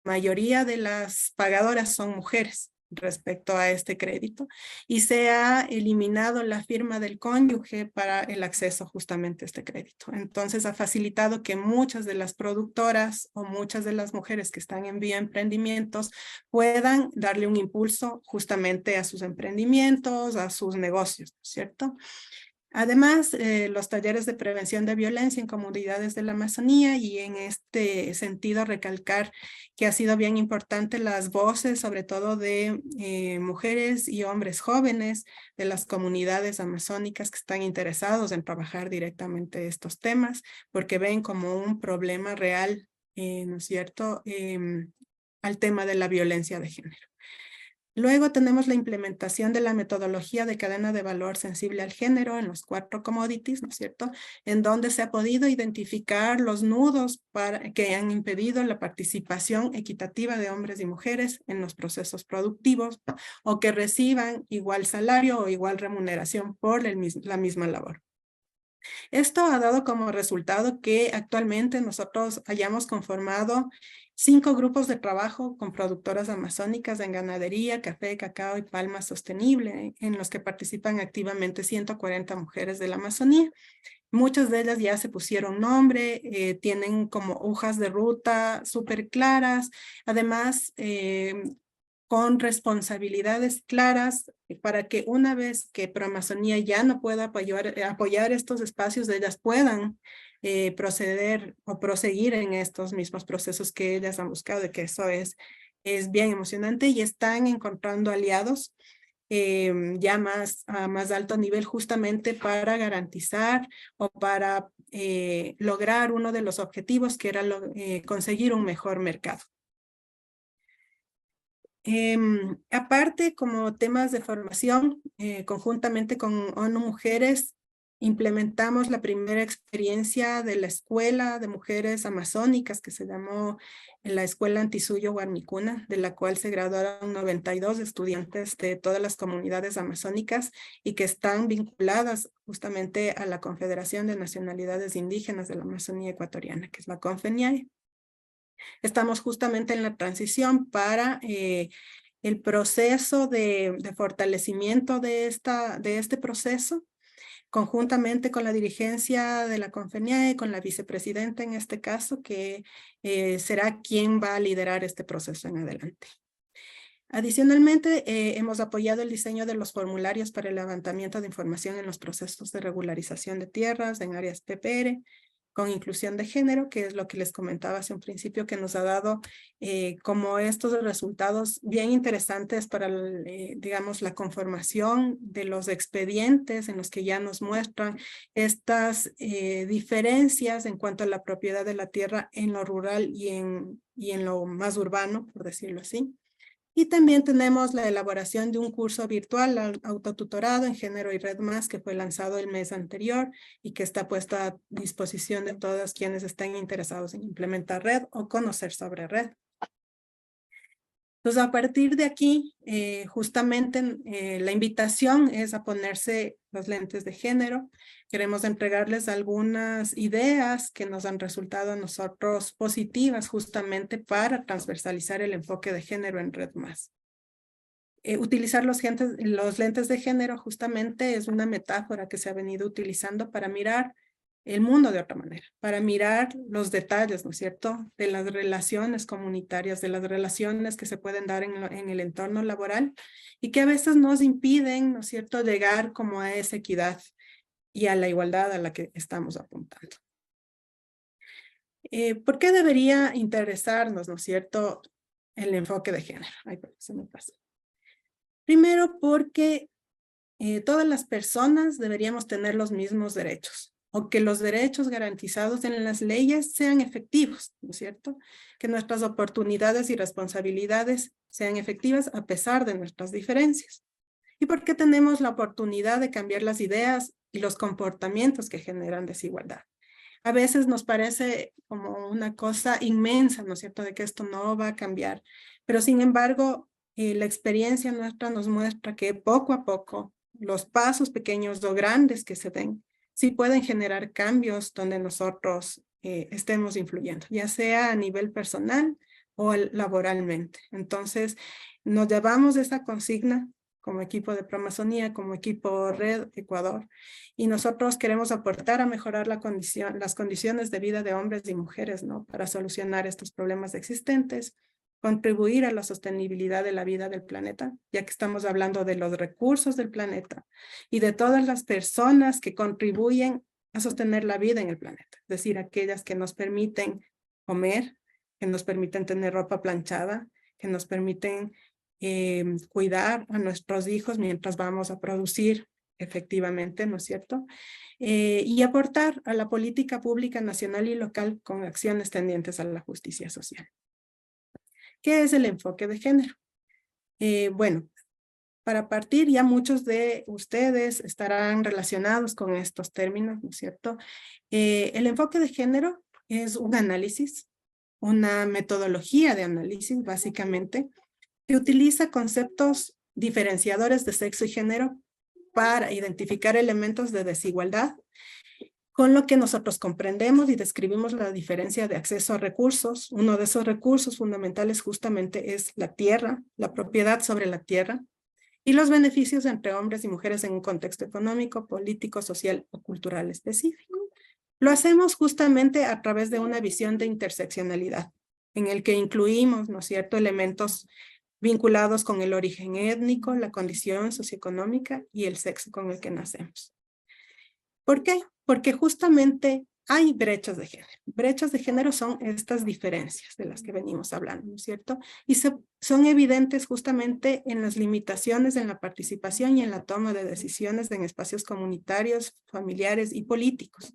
la mayoría de las pagadoras son mujeres respecto a este crédito, y se ha eliminado la firma del cónyuge para el acceso justamente a este crédito. Entonces ha facilitado que muchas de las productoras o muchas de las mujeres que están en bioemprendimientos puedan darle un impulso justamente a sus emprendimientos, a sus negocios, ¿cierto? Además, los talleres de prevención de violencia en comunidades de la Amazonía, y en este sentido recalcar que ha sido bien importante las voces, sobre todo de mujeres y hombres jóvenes de las comunidades amazónicas que están interesados en trabajar directamente estos temas, porque ven como un problema real, ¿no es cierto?, al tema de la violencia de género. Luego tenemos la implementación de la metodología de cadena de valor sensible al género en los 4 commodities, ¿no es cierto?, en donde se ha podido identificar los nudos que han impedido la participación equitativa de hombres y mujeres en los procesos productivos, o que reciban igual salario o igual remuneración por la misma labor. Esto ha dado como resultado que actualmente nosotros hayamos conformado 5 grupos de trabajo con productoras amazónicas en ganadería, café, cacao y palma sostenible, en los que participan activamente 140 mujeres de la Amazonía. Muchas de ellas ya se pusieron nombre, tienen como hojas de ruta súper claras, además con responsabilidades claras para que una vez que Proamazonía ya no pueda apoyar estos espacios, ellas puedan proceder o proseguir en estos mismos procesos que ellas han buscado, y que eso es bien emocionante, y están encontrando aliados ya a más alto nivel, justamente para garantizar o para lograr uno de los objetivos, que era conseguir un mejor mercado. Aparte, como temas de formación, conjuntamente con ONU Mujeres, implementamos la primera experiencia de la Escuela de Mujeres Amazónicas, que se llamó la Escuela Antisuyo Guarnicuna, de la cual se graduaron 92 estudiantes de todas las comunidades amazónicas, y que están vinculadas justamente a la Confederación de Nacionalidades Indígenas de la Amazonía Ecuatoriana, que es la CONFENIAE. Estamos justamente en la transición para el proceso de fortalecimiento de este proceso, conjuntamente con la dirigencia de la CONFENIAE, con la vicepresidenta en este caso, que será quien va a liderar este proceso en adelante. Adicionalmente, hemos apoyado el diseño de los formularios para el levantamiento de información en los procesos de regularización de tierras en áreas PPR, con inclusión de género, que es lo que les comentaba hace un principio, que nos ha dado como estos resultados bien interesantes para, digamos, la conformación de los expedientes, en los que ya nos muestran estas diferencias en cuanto a la propiedad de la tierra en lo rural y en lo más urbano, por decirlo así. Y también tenemos la elaboración de un curso virtual autotutorado en Género y Red Más que fue lanzado el mes anterior y que está puesto a disposición de todos quienes estén interesados en implementar red o conocer sobre red. Entonces, a partir de aquí, justamente la invitación es a ponerse los lentes de género. Queremos entregarles algunas ideas que nos han resultado a nosotros positivas justamente para transversalizar el enfoque de género en Red Más. Utilizar los lentes de género justamente es una metáfora que se ha venido utilizando para mirar el mundo de otra manera, para mirar los detalles, ¿no es cierto?, de las relaciones comunitarias, de las relaciones que se pueden dar en el entorno laboral y que a veces nos impiden, ¿no es cierto?, llegar como a esa equidad y a la igualdad a la que estamos apuntando. ¿Por qué debería interesarnos, ¿no es cierto?, el enfoque de género? Ay, perdón, se me pasa. Primero, porque todas las personas deberíamos tener los mismos derechos, o que los derechos garantizados en las leyes sean efectivos, ¿no es cierto? Que nuestras oportunidades y responsabilidades sean efectivas a pesar de nuestras diferencias. Y porque tenemos la oportunidad de cambiar las ideas y los comportamientos que generan desigualdad. A veces nos parece como una cosa inmensa, ¿no es cierto?, de que esto no va a cambiar. Pero sin embargo, la experiencia nuestra nos muestra que poco a poco, los pasos pequeños o grandes que se den, sí pueden generar cambios donde nosotros estemos influyendo, ya sea a nivel personal o laboralmente. Entonces, nos llevamos esa consigna como equipo de Proamazonía, como equipo Red Ecuador, y nosotros queremos aportar a mejorar las condiciones de vida de hombres y mujeres, ¿no?, para solucionar estos problemas existentes, contribuir a la sostenibilidad de la vida del planeta, ya que estamos hablando de los recursos del planeta y de todas las personas que contribuyen a sostener la vida en el planeta, es decir, aquellas que nos permiten comer, que nos permiten tener ropa planchada, que nos permiten cuidar a nuestros hijos mientras vamos a producir efectivamente, ¿no es cierto? Y aportar a la política pública nacional y local con acciones tendientes a la justicia social. ¿Qué es el enfoque de género? Bueno, para partir, ya muchos de ustedes estarán relacionados con estos términos, ¿no es cierto? El enfoque de género es un análisis, una metodología de análisis, básicamente, que utiliza conceptos diferenciadores de sexo y género para identificar elementos de desigualdad, con lo que nosotros comprendemos y describimos la diferencia de acceso a recursos. Uno de esos recursos fundamentales justamente es la tierra, la propiedad sobre la tierra, y los beneficios entre hombres y mujeres en un contexto económico, político, social o cultural específico. Lo hacemos justamente a través de una visión de interseccionalidad, en el que incluimos, ¿no es cierto?, elementos vinculados con el origen étnico, la condición socioeconómica y el sexo con el que nacemos. ¿Por qué? Porque justamente hay brechas de género. Brechas de género son estas diferencias de las que venimos hablando, ¿no es cierto? Y son evidentes justamente en las limitaciones en la participación y en la toma de decisiones en espacios comunitarios, familiares y políticos.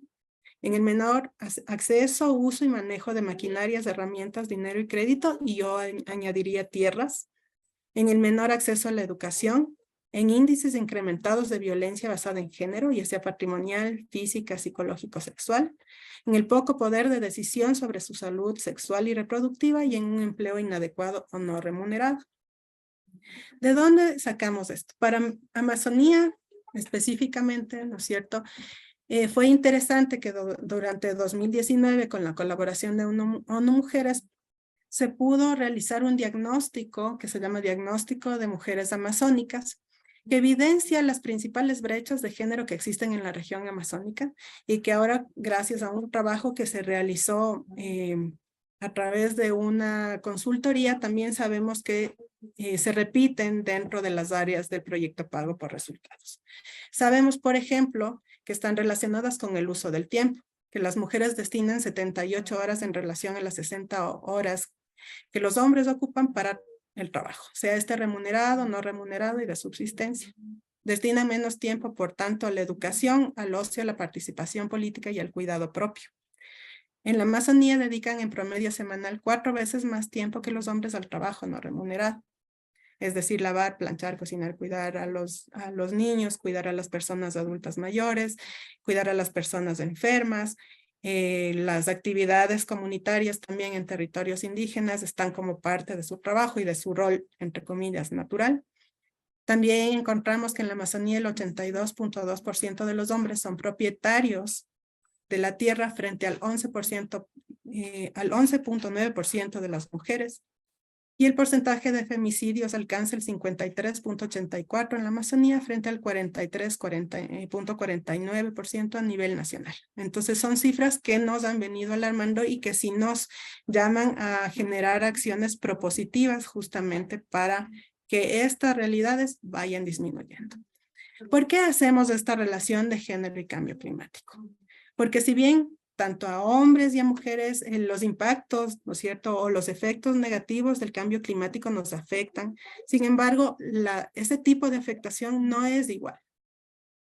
En el menor acceso, uso y manejo de maquinarias, herramientas, dinero y crédito, y yo añadiría tierras. En el menor acceso a la educación, en índices incrementados de violencia basada en género, ya sea patrimonial, física, psicológico, sexual, en el poco poder de decisión sobre su salud sexual y reproductiva y en un empleo inadecuado o no remunerado. ¿De dónde sacamos esto? Para Amazonía, específicamente, ¿no es cierto?, fue interesante que durante 2019, con la colaboración de ONU Mujeres, se pudo realizar un diagnóstico que se llama Diagnóstico de Mujeres Amazónicas, que evidencia las principales brechas de género que existen en la región amazónica y que ahora, gracias a un trabajo que se realizó a través de una consultoría, también sabemos que se repiten dentro de las áreas del proyecto Pago por Resultados. Sabemos, por ejemplo, que están relacionadas con el uso del tiempo, que las mujeres destinan 78 horas en relación a las 60 horas que los hombres ocupan para el trabajo, sea este remunerado, no remunerado y de subsistencia. Destinan menos tiempo, por tanto, a la educación, al ocio, a la participación política y al cuidado propio. En la Amazonía dedican en promedio semanal 4 veces más tiempo que los hombres al trabajo no remunerado. es decir, lavar, planchar, cocinar, cuidar a los niños, cuidar a las personas adultas mayores, cuidar a las personas enfermas. Las actividades comunitarias también en territorios indígenas están como parte de su trabajo y de su rol, entre comillas, natural. También encontramos que en la Amazonía el 82.2% de los hombres son propietarios de la tierra frente al 11.9% de las mujeres. Y el porcentaje de femicidios alcanza el 53.84% en la Amazonía frente al 43.49% a nivel nacional. Entonces son cifras que nos han venido alarmando y que sí nos llaman a generar acciones propositivas justamente para que estas realidades vayan disminuyendo. ¿Por qué hacemos esta relación de género y cambio climático? Porque si bien tanto a hombres y a mujeres los impactos, ¿no es cierto?, o los efectos negativos del cambio climático nos afectan, sin embargo, ese tipo de afectación no es igual.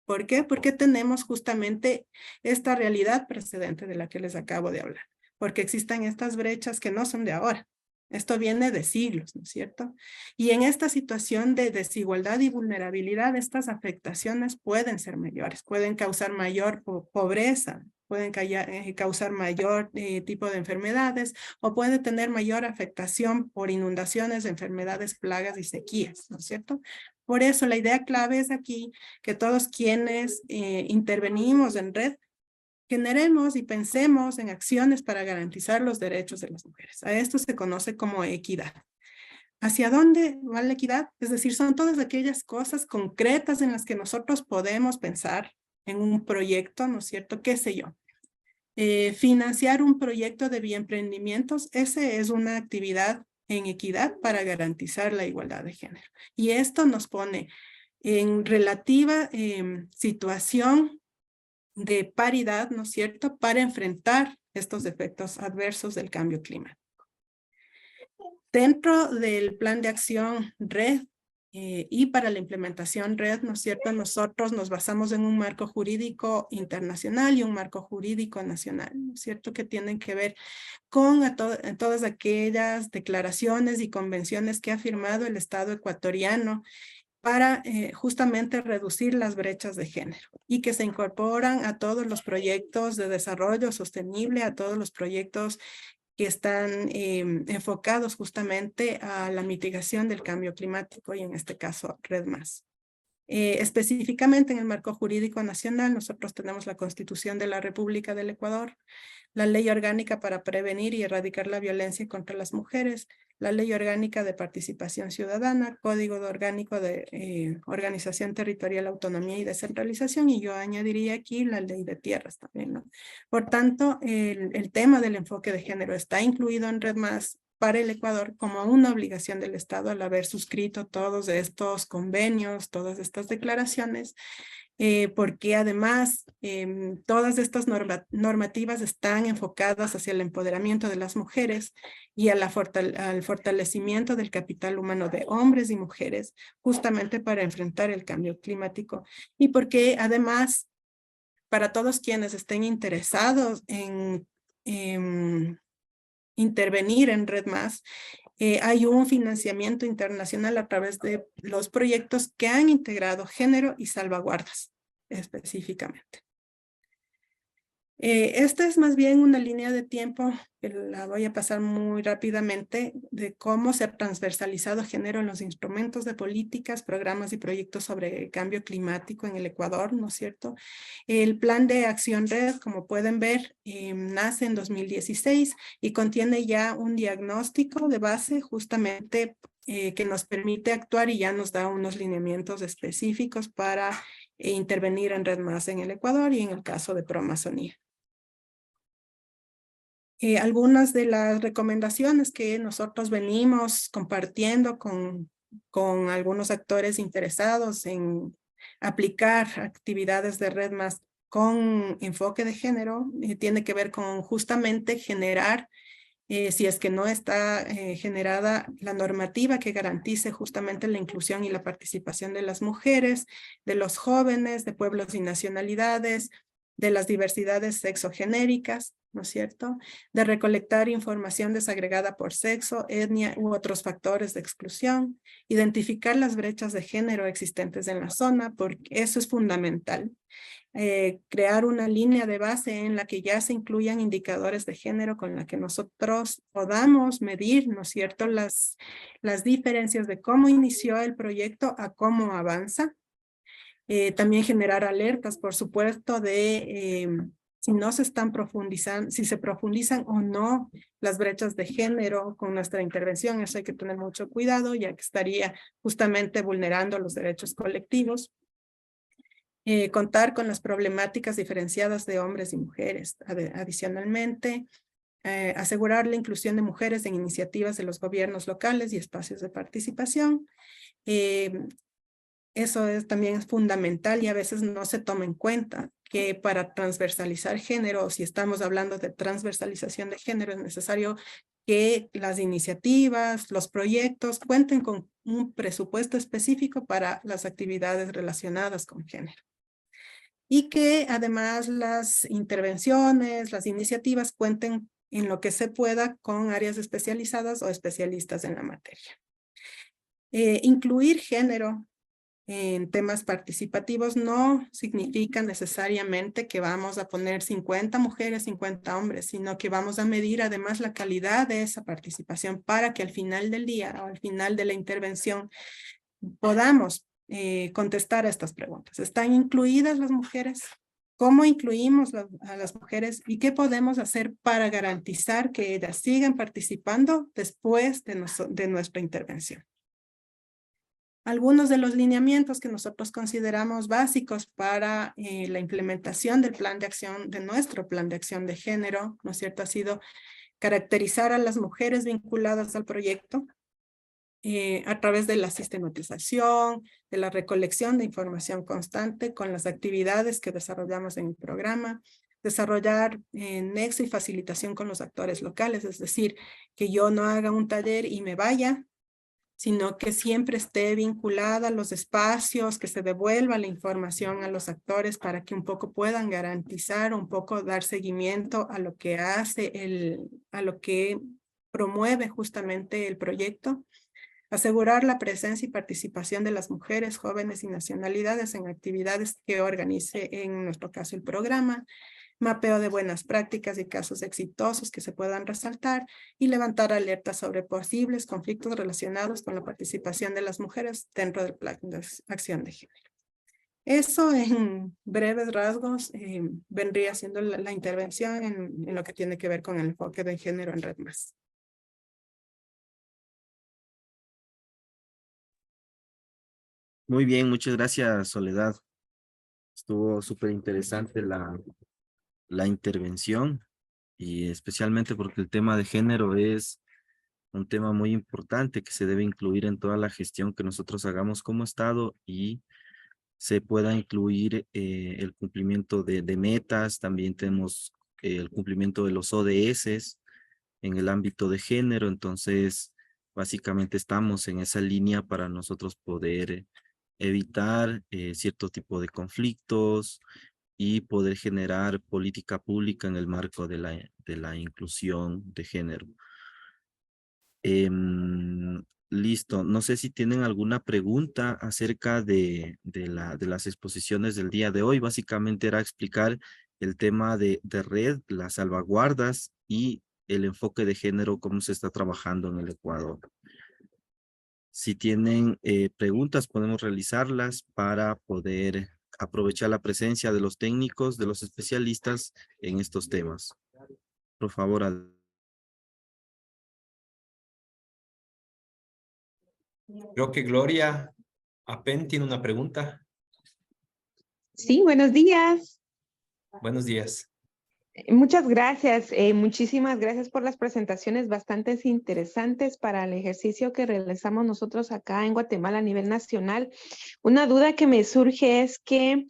¿Por qué? Porque tenemos justamente esta realidad precedente de la que les acabo de hablar, porque existen estas brechas que no son de ahora. Esto viene de siglos, ¿no es cierto? Y en esta situación de desigualdad y vulnerabilidad, estas afectaciones pueden ser mayores, pueden causar mayor pobreza, pueden causar mayor tipo de enfermedades o puede tener mayor afectación por inundaciones, enfermedades, plagas y sequías, ¿no es cierto? Por eso la idea clave es aquí que todos quienes intervenimos en red generemos y pensemos en acciones para garantizar los derechos de las mujeres. A esto se conoce como equidad. ¿Hacia dónde va la equidad? Es decir, son todas aquellas cosas concretas en las que nosotros podemos pensar en un proyecto, ¿no es cierto? ¿Qué sé yo? Financiar un proyecto de bioemprendimientos, ese es una actividad en equidad para garantizar la igualdad de género. Y esto nos pone en relativa situación de paridad, ¿no es cierto?, para enfrentar estos efectos adversos del cambio climático. Dentro del plan de acción RED y para la implementación RED, ¿no es cierto?, nosotros nos basamos en un marco jurídico internacional y un marco jurídico nacional, ¿no es cierto?, que tienen que ver con todas aquellas declaraciones y convenciones que ha firmado el Estado ecuatoriano para justamente reducir las brechas de género y que se incorporan a todos los proyectos de desarrollo sostenible, a todos los proyectos que están enfocados justamente a la mitigación del cambio climático y en este caso RED+. Específicamente en el marco jurídico nacional, nosotros tenemos la Constitución de la República del Ecuador, la Ley Orgánica para Prevenir y Erradicar la Violencia contra las Mujeres, la Ley Orgánica de Participación Ciudadana, Código Orgánico de Organización Territorial, Autonomía y Descentralización, y yo añadiría aquí la Ley de Tierras también, ¿no? Por tanto, el tema del enfoque de género está incluido en RED+ para el Ecuador como una obligación del Estado al haber suscrito todos estos convenios, todas estas declaraciones, porque además todas estas normativas están enfocadas hacia el empoderamiento de las mujeres y al fortalecimiento del capital humano de hombres y mujeres, justamente para enfrentar el cambio climático. Y porque además, para todos quienes estén interesados en intervenir en RED+, hay un financiamiento internacional a través de los proyectos que han integrado género y salvaguardas específicamente. Esta es más bien una línea de tiempo que la voy a pasar muy rápidamente de cómo se ha transversalizado género en los instrumentos de políticas, programas y proyectos sobre cambio climático en el Ecuador, ¿no es cierto? El plan de acción RED, como pueden ver, nace en 2016 y contiene ya un diagnóstico de base justamente que nos permite actuar y ya nos da unos lineamientos específicos para intervenir en RED+ en el Ecuador y en el caso de ProAmazonía. Algunas de las recomendaciones que nosotros venimos compartiendo con algunos actores interesados en aplicar actividades de RED+ con enfoque de género tiene que ver con justamente generar, si es que no está generada la normativa que garantice justamente la inclusión y la participación de las mujeres, de los jóvenes, de pueblos y nacionalidades, de las diversidades sexogenéricas, ¿no es cierto? De recolectar información desagregada por sexo, etnia u otros factores de exclusión, identificar las brechas de género existentes en la zona, porque eso es fundamental. Crear una línea de base en la que ya se incluyan indicadores de género con la que nosotros podamos medir, ¿no es cierto?, las diferencias de cómo inició el proyecto a cómo avanza. También generar alertas, por supuesto, de si no se están profundizando, si se profundizan o no las brechas de género con nuestra intervención. Eso hay que tener mucho cuidado, ya que estaría justamente vulnerando los derechos colectivos. Contar con las problemáticas diferenciadas de hombres y mujeres. Adicionalmente, asegurar la inclusión de mujeres en iniciativas de los gobiernos locales y espacios de participación. Eso también es fundamental y a veces no se toma en cuenta que para transversalizar género, si estamos hablando de transversalización de género, es necesario que las iniciativas, los proyectos cuenten con un presupuesto específico para las actividades relacionadas con género. Y que además las intervenciones, las iniciativas cuenten en lo que se pueda con áreas especializadas o especialistas en la materia. Incluir género en temas participativos no significa necesariamente que vamos a poner 50 mujeres, 50 hombres, sino que vamos a medir además la calidad de esa participación para que al final del día o al final de la intervención podamos contestar a estas preguntas. ¿Están incluidas las mujeres? ¿Cómo incluimos a las mujeres? ¿Y qué podemos hacer para garantizar que ellas sigan participando después de nuestra intervención? Algunos de los lineamientos que nosotros consideramos básicos para la implementación del plan de acción, de nuestro plan de acción de género, ¿no es cierto?, ha sido caracterizar a las mujeres vinculadas al proyecto a través de la sistematización, de la recolección de información constante con las actividades que desarrollamos en el programa, desarrollar nexo y facilitación con los actores locales, es decir, que yo no haga un taller y me vaya, sino que siempre esté vinculada a los espacios, que se devuelva la información a los actores para que un poco puedan garantizar, un poco dar seguimiento a lo que hace, a lo que promueve justamente el proyecto. Asegurar la presencia y participación de las mujeres, jóvenes y nacionalidades en actividades que organice, en nuestro caso, el programa. Mapeo de buenas prácticas y casos exitosos que se puedan resaltar y levantar alertas sobre posibles conflictos relacionados con la participación de las mujeres dentro del plan de acción de género. Eso en breves rasgos vendría siendo la intervención en lo que tiene que ver con el enfoque de género en Red Más. Muy bien, muchas gracias, Soledad. Estuvo súper interesante la intervención y especialmente porque el tema de género es un tema muy importante que se debe incluir en toda la gestión que nosotros hagamos como Estado y se pueda incluir el cumplimiento de metas. También tenemos el cumplimiento de los ODS en el ámbito de género. Entonces, básicamente estamos en esa línea para nosotros poder evitar cierto tipo de conflictos y poder generar política pública en el marco de la inclusión de género. Listo. No sé si tienen alguna pregunta acerca de las exposiciones del día de hoy. Básicamente era explicar el tema de red, las salvaguardas y el enfoque de género, cómo se está trabajando en el Ecuador. Si tienen preguntas, podemos realizarlas para poder aprovechar la presencia de los técnicos, de los especialistas en estos temas. Por favor, Creo que Gloria Apen tiene una pregunta. Sí, buenos días. Buenos días. Muchas gracias. Muchísimas gracias por las presentaciones bastante interesantes para el ejercicio que realizamos nosotros acá en Guatemala a nivel nacional. Una duda que me surge es que,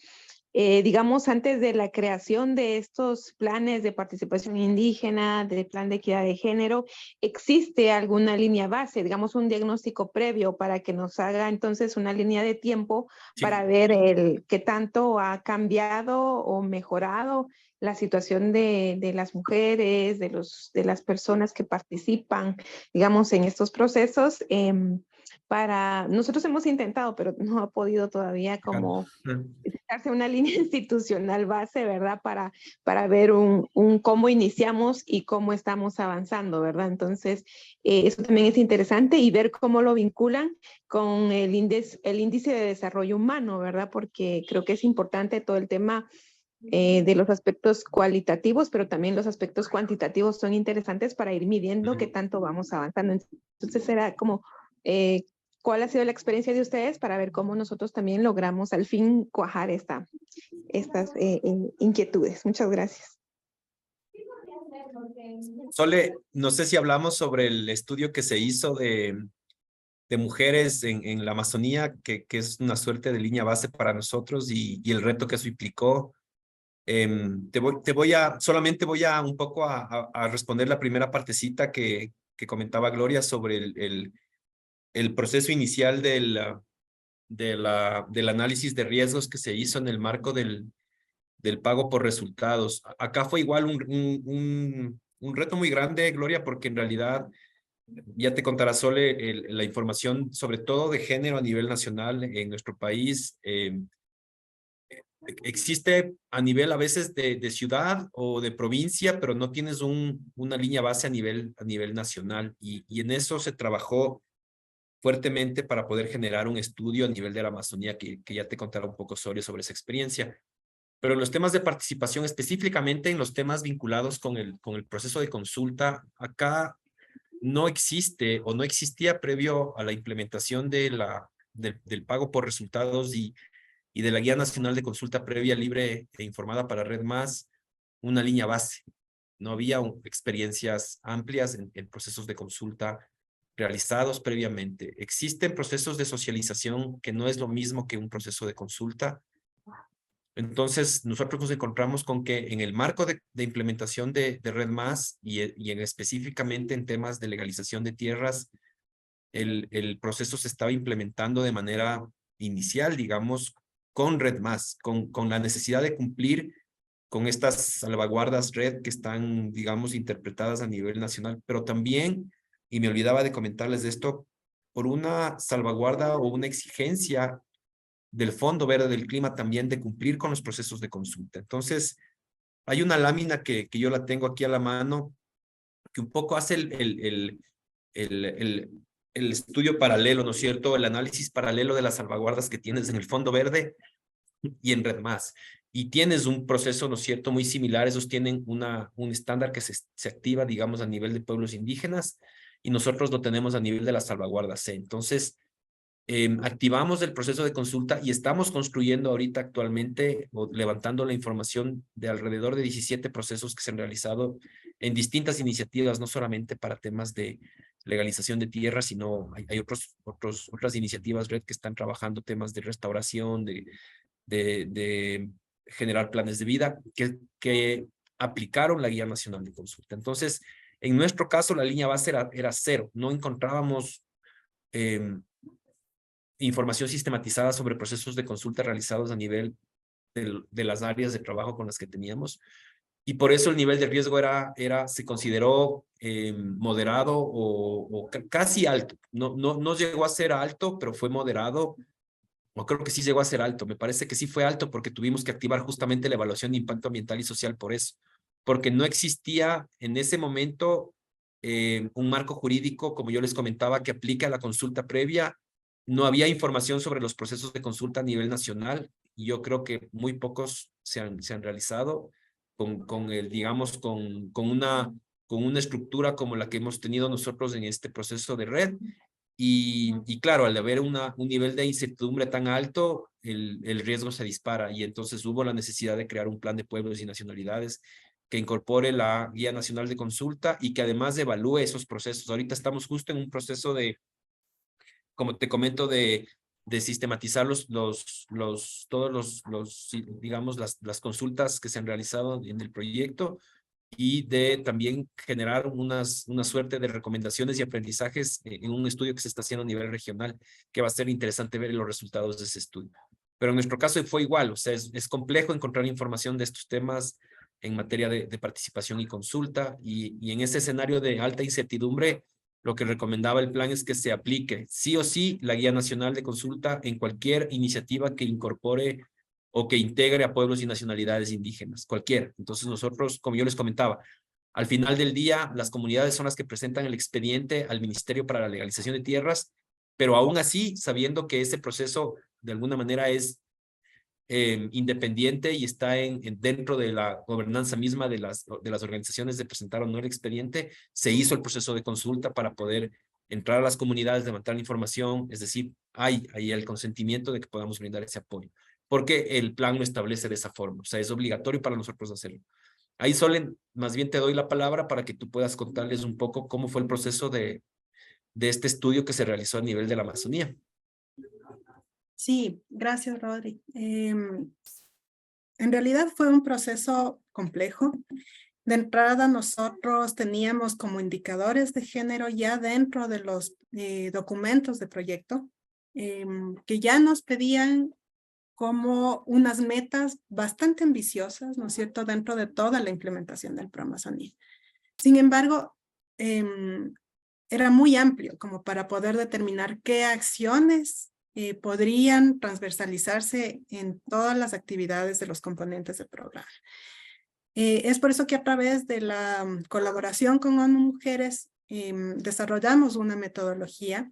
digamos, antes de la creación de estos planes de participación indígena, del plan de equidad de género, ¿existe alguna línea base, digamos, un diagnóstico previo para que nos haga entonces una línea de tiempo Sí. para ver qué tanto ha cambiado o mejorado la situación de las mujeres, de las personas que participan, digamos, en estos procesos. Nosotros hemos intentado, pero no ha podido todavía como darse una línea institucional base, ¿verdad? Para ver cómo iniciamos y cómo estamos avanzando, ¿verdad? Entonces, eso también es interesante y ver cómo lo vinculan con el índice de desarrollo humano, ¿verdad? Porque creo que es importante todo el tema de los aspectos cualitativos, pero también los aspectos cuantitativos son interesantes para ir midiendo qué tanto vamos avanzando. Entonces, será como... ¿cuál ha sido la experiencia de ustedes para ver cómo nosotros también logramos al fin cuajar estas inquietudes? Muchas gracias. Sole, no sé si hablamos sobre el estudio que se hizo de mujeres en la Amazonía, que es una suerte de línea base para nosotros y el reto que eso implicó. Solamente voy a un poco a responder la primera partecita que comentaba Gloria sobre el proceso inicial del análisis de riesgos que se hizo en el marco del pago por resultados. Acá fue igual un reto muy grande, Gloria, porque en realidad, ya te contará Sole, la información, sobre todo de género a nivel nacional en nuestro país, existe a nivel a veces de ciudad o de provincia, pero no tienes una línea base a nivel nacional. Y en eso se trabajó fuertemente para poder generar un estudio a nivel de la Amazonía que ya te contará un poco sobre esa experiencia. Pero en los temas de participación, específicamente en los temas vinculados con el proceso de consulta, acá no existe o no existía previo a la implementación del pago por resultados y de la Guía Nacional de Consulta Previa, Libre e Informada para Red Más, una línea base. No había experiencias amplias en procesos de consulta realizados previamente. Existen procesos de socialización que no es lo mismo que un proceso de consulta. Entonces, nosotros nos encontramos con que en el marco de implementación de Red Más y específicamente en temas de legalización de tierras, el proceso se estaba implementando de manera inicial, digamos, con Red Más, con la necesidad de cumplir con estas salvaguardas red que están, digamos, interpretadas a nivel nacional, pero también, y me olvidaba de comentarles de esto, por una salvaguarda o una exigencia del Fondo Verde del Clima también de cumplir con los procesos de consulta. Entonces, hay una lámina que yo la tengo aquí a la mano, que un poco hace el estudio paralelo, ¿no es cierto? El análisis paralelo de las salvaguardas que tienes en el Fondo Verde y en Red Más. Y tienes un proceso, ¿no es cierto?, muy similar. Esos tienen un estándar que se activa, digamos, a nivel de pueblos indígenas y nosotros lo tenemos a nivel de las salvaguardas C. Entonces, activamos el proceso de consulta y estamos construyendo ahorita actualmente o levantando la información de alrededor de 17 procesos que se han realizado en distintas iniciativas, no solamente para temas de legalización de tierra, sino hay otras iniciativas red que están trabajando temas de restauración, de generar planes de vida que aplicaron la Guía Nacional de Consulta. Entonces, en nuestro caso, la línea base era cero. No encontrábamos información sistematizada sobre procesos de consulta realizados a nivel de las áreas de trabajo con las que teníamos. Y por eso el nivel de riesgo se consideró moderado o casi alto. No llegó a ser alto, pero fue moderado. O creo que sí llegó a ser alto. Me parece que sí fue alto porque tuvimos que activar justamente la evaluación de impacto ambiental y social por eso. Porque no existía en ese momento un marco jurídico, como yo les comentaba, que aplica a la consulta previa. No había información sobre los procesos de consulta a nivel nacional y yo creo que muy pocos se han realizado digamos, con una estructura como la que hemos tenido nosotros en este proceso de red. Y claro, al haber un nivel de incertidumbre tan alto, el riesgo se dispara y entonces hubo la necesidad de crear un plan de pueblos y nacionalidades que incorpore la Guía Nacional de Consulta y que además evalúe esos procesos. Ahorita estamos justo en un proceso como te comento, de sistematizar digamos, las consultas que se han realizado en el proyecto y de también generar una suerte de recomendaciones y aprendizajes en un estudio que se está haciendo a nivel regional, que va a ser interesante ver los resultados de ese estudio. Pero en nuestro caso fue igual, o sea, es complejo encontrar información de estos temas en materia de participación y consulta, y en ese escenario de alta incertidumbre, lo que recomendaba el plan es que se aplique sí o sí la Guía Nacional de Consulta en cualquier iniciativa que incorpore o que integre a pueblos y nacionalidades indígenas, cualquier. Entonces nosotros, como yo les comentaba, al final del día, las comunidades son las que presentan el expediente al Ministerio para la Legalización de Tierras, pero aún así, sabiendo que ese proceso de alguna manera es independiente y está dentro de la gobernanza misma de las organizaciones de presentar o no el expediente, se hizo el proceso de consulta para poder entrar a las comunidades, levantar la información, es decir, hay el consentimiento de que podamos brindar ese apoyo, porque el plan lo establece de esa forma, o sea, es obligatorio para nosotros hacerlo. Ahí, Solen, más bien te doy la palabra para que tú puedas contarles un poco cómo fue el proceso de este estudio que se realizó a nivel de la Amazonía. Sí, gracias, Rodri. En realidad fue un proceso complejo. De entrada, nosotros teníamos como indicadores de género ya dentro de los documentos de proyecto, que ya nos pedían como unas metas bastante ambiciosas, ¿no es cierto?, dentro de toda la implementación del ProAmazonía. Sin embargo, era muy amplio como para poder determinar qué acciones podrían transversalizarse en todas las actividades de los componentes del programa. Es por eso que a través de la colaboración con ONU Mujeres desarrollamos una metodología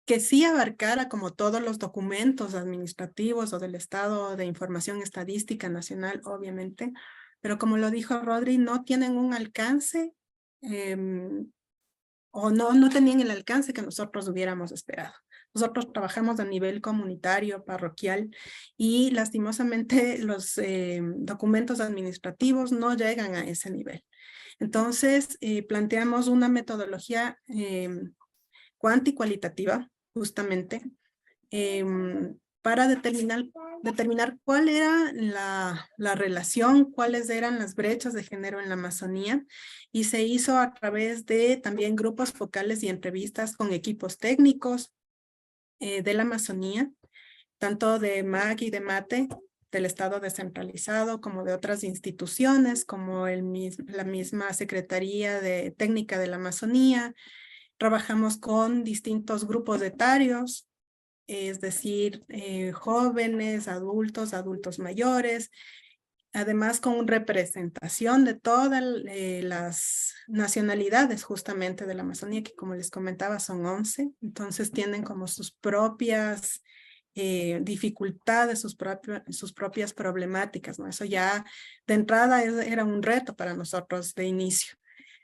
que sí abarcara como todos los documentos administrativos o del Estado de Información Estadística Nacional, obviamente, pero como lo dijo Rodri, no tienen un alcance o no tenían el alcance que nosotros hubiéramos esperado. Nosotros trabajamos a nivel comunitario, parroquial, y lastimosamente los documentos administrativos no llegan a ese nivel. Entonces, planteamos una metodología cuantitativa, justamente, para determinar cuál era la relación, cuáles eran las brechas de género en la Amazonía, y se hizo a través de también grupos focales y entrevistas con equipos técnicos de la Amazonía, tanto de MAC y de MATE, del Estado descentralizado, como de otras instituciones, como la misma Secretaría de Técnica de la Amazonía. Trabajamos con distintos grupos etarios, es decir, jóvenes, adultos mayores, además con representación de todas las nacionalidades justamente de la Amazonía, que como les comentaba son 11, entonces tienen como sus propias dificultades, sus propias problemáticas, ¿no? Eso ya de entrada era un reto para nosotros de inicio,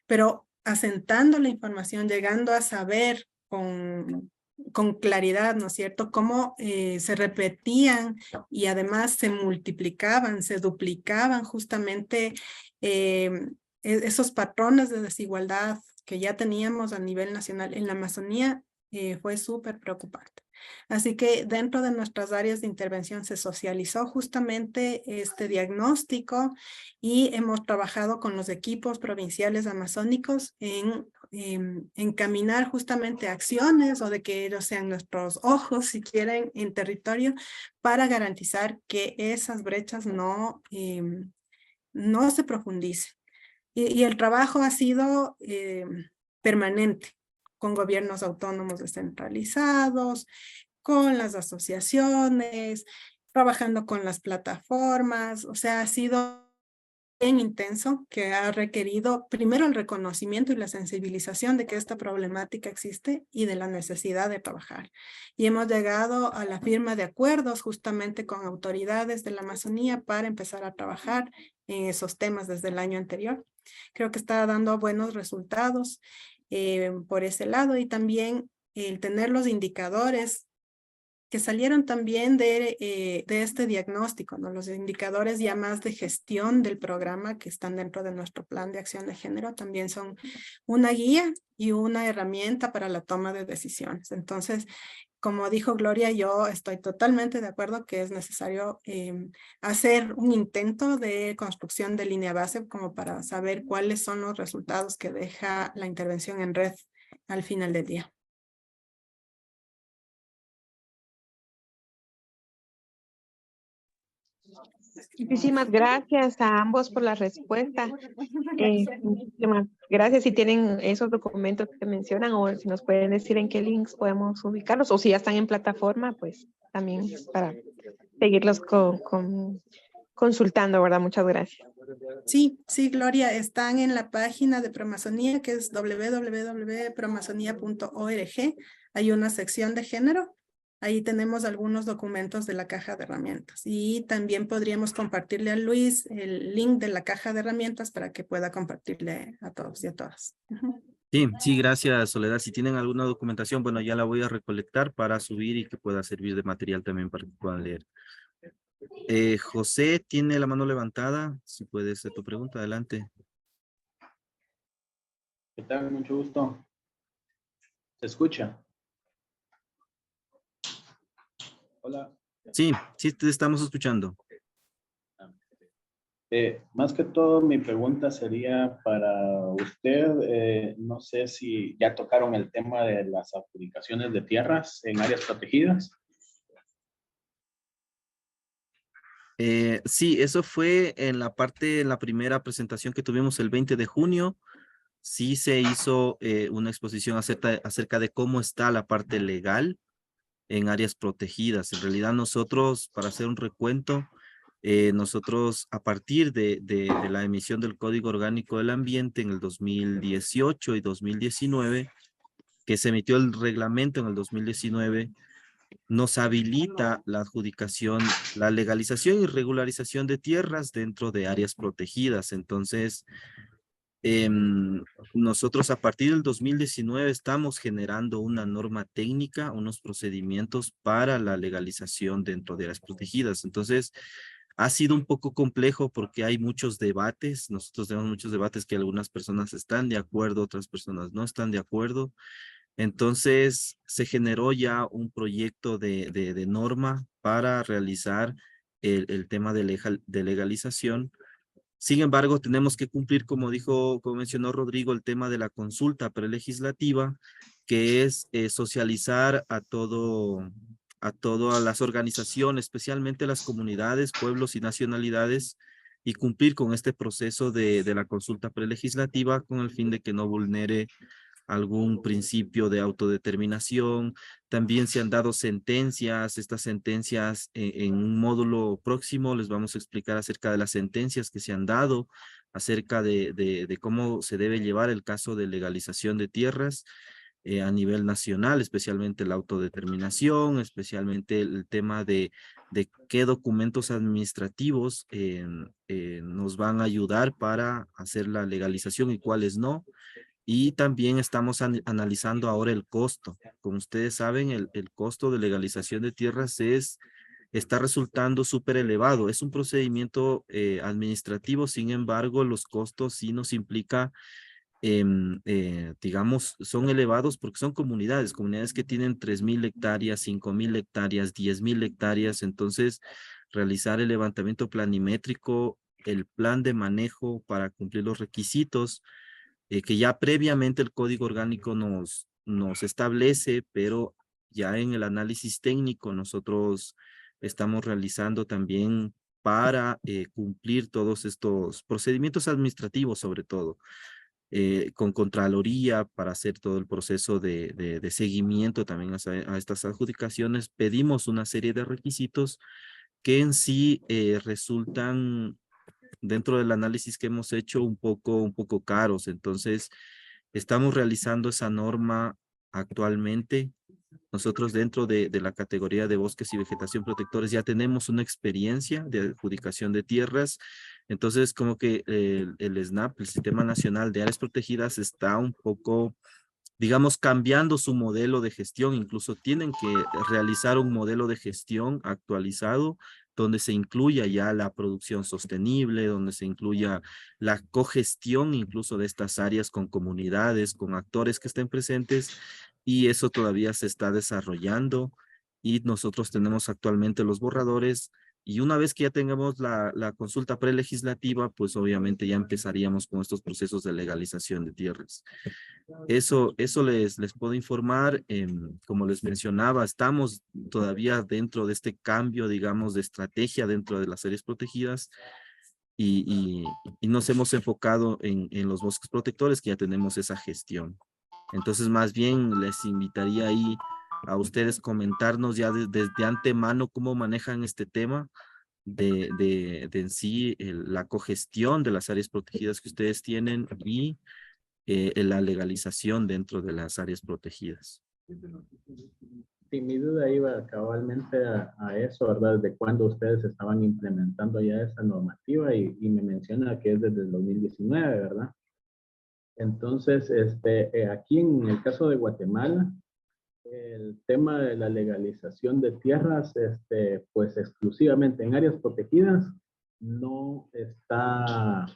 pero asentando la información, llegando a saber con claridad, ¿no es cierto?, cómo se repetían y además se multiplicaban, se duplicaban justamente esos patrones de desigualdad que ya teníamos a nivel nacional en la Amazonía, fue súper preocupante. Así que dentro de nuestras áreas de intervención se socializó justamente este diagnóstico y hemos trabajado con los equipos provinciales amazónicos en encaminar justamente acciones o de que ellos sean nuestros ojos, si quieren, en territorio para garantizar que esas brechas no se profundicen. Y el trabajo ha sido permanente, con gobiernos autónomos descentralizados, con las asociaciones, trabajando con las plataformas, o sea, ha sido bien intenso, que ha requerido primero el reconocimiento y la sensibilización de que esta problemática existe y de la necesidad de trabajar. Y hemos llegado a la firma de acuerdos justamente con autoridades de la Amazonía para empezar a trabajar en esos temas desde el año anterior. Creo que está dando buenos resultados por ese lado, y también el tener los indicadores que salieron también de este diagnóstico, ¿no? Los indicadores ya más de gestión del programa que están dentro de nuestro plan de acción de género también son una guía y una herramienta para la toma de decisiones. Entonces, como dijo Gloria, yo estoy totalmente de acuerdo que es necesario hacer un intento de construcción de línea base como para saber cuáles son los resultados que deja la intervención en red al final del día. Muchísimas gracias a ambos por la respuesta. Muchísimas gracias. Si tienen esos documentos que mencionan o si nos pueden decir en qué links podemos ubicarlos o si ya están en plataforma, pues también para seguirlos consultando, ¿verdad? Muchas gracias. Sí, sí, Gloria, están en la página de Proamazonía, que es www.proamazonía.org. Hay una sección de género. Ahí tenemos algunos documentos de la caja de herramientas. Y también podríamos compartirle a Luis el link de la caja de herramientas para que pueda compartirle a todos y a todas. Sí, sí, gracias, Soledad. Si tienen alguna documentación, bueno, ya la voy a recolectar para subir y que pueda servir de material también para que puedan leer. José tiene la mano levantada. Si puede ser tu pregunta, adelante. ¿Qué tal? Mucho gusto. ¿Se escucha? Hola. Sí, sí, te estamos escuchando. Más que todo, mi pregunta sería para usted. No sé si ya tocaron el tema de las adjudicaciones de tierras en áreas protegidas. Sí, eso fue en la primera presentación que tuvimos el 20 de junio. Sí se hizo una exposición acerca de cómo está la parte legal en áreas protegidas. En realidad nosotros, para hacer un recuento, nosotros a partir de la emisión del Código Orgánico del Ambiente en el 2018 y 2019, que se emitió el reglamento en el 2019, nos habilita la adjudicación, la legalización y regularización de tierras dentro de áreas protegidas. Entonces, nosotros a partir del 2019 estamos generando una norma técnica, unos procedimientos para la legalización dentro de áreas protegidas. Entonces, ha sido un poco complejo porque hay muchos debates. Nosotros tenemos muchos debates que algunas personas están de acuerdo, otras personas no están de acuerdo. Entonces, se generó ya un proyecto de norma para realizar el tema de legalización. Sin embargo, tenemos que cumplir, como mencionó Rodrigo, el tema de la consulta prelegislativa, que es socializar a todas las organizaciones, especialmente las comunidades, pueblos y nacionalidades, y cumplir con este proceso de la consulta prelegislativa con el fin de que no vulnere algún principio de autodeterminación. También se han dado sentencias. Estas sentencias en un módulo próximo les vamos a explicar acerca de las sentencias que se han dado, acerca de cómo se debe llevar el caso de legalización de tierras a nivel nacional, especialmente la autodeterminación, especialmente el tema de qué documentos administrativos nos van a ayudar para hacer la legalización y cuáles no. Y también estamos analizando ahora el costo. Como ustedes saben, el costo de legalización de tierras está resultando súper elevado. Es un procedimiento administrativo, sin embargo, los costos sí nos implica, digamos, son elevados porque son comunidades que tienen 3,000 hectáreas, 5,000 hectáreas, 10,000 hectáreas. Entonces, realizar el levantamiento planimétrico, el plan de manejo para cumplir los requisitos, que ya previamente el Código Orgánico nos establece, pero ya en el análisis técnico nosotros estamos realizando también para cumplir todos estos procedimientos administrativos, sobre todo, con Contraloría, para hacer todo el proceso de seguimiento también a estas adjudicaciones. Pedimos una serie de requisitos que en sí resultan, dentro del análisis que hemos hecho, un poco caros. Entonces, estamos realizando esa norma actualmente. Nosotros dentro de la categoría de bosques y vegetación protectores ya tenemos una experiencia de adjudicación de tierras. Entonces, como que el SNAP, el Sistema Nacional de Áreas Protegidas, está un poco, digamos, cambiando su modelo de gestión. Incluso tienen que realizar un modelo de gestión actualizado donde se incluya ya la producción sostenible, donde se incluya la cogestión incluso de estas áreas con comunidades, con actores que estén presentes, y eso todavía se está desarrollando y nosotros tenemos actualmente los borradores. Y una vez que ya tengamos la consulta prelegislativa, pues obviamente ya empezaríamos con estos procesos de legalización de tierras. Eso les puedo informar. Como les mencionaba, estamos todavía dentro de este cambio, digamos, de estrategia dentro de las áreas protegidas y nos hemos enfocado en los bosques protectores, que ya tenemos esa gestión. Entonces, más bien les invitaría ahí a ustedes comentarnos ya desde antemano cómo manejan este tema de en sí la cogestión de las áreas protegidas que ustedes tienen y la legalización dentro de las áreas protegidas. Sí, mi duda iba cabalmente a eso, ¿verdad? De cuándo ustedes estaban implementando ya esa normativa y me menciona que es desde el 2019, ¿verdad? Entonces, aquí en el caso de Guatemala, el tema de la legalización de tierras, pues exclusivamente en áreas protegidas, no está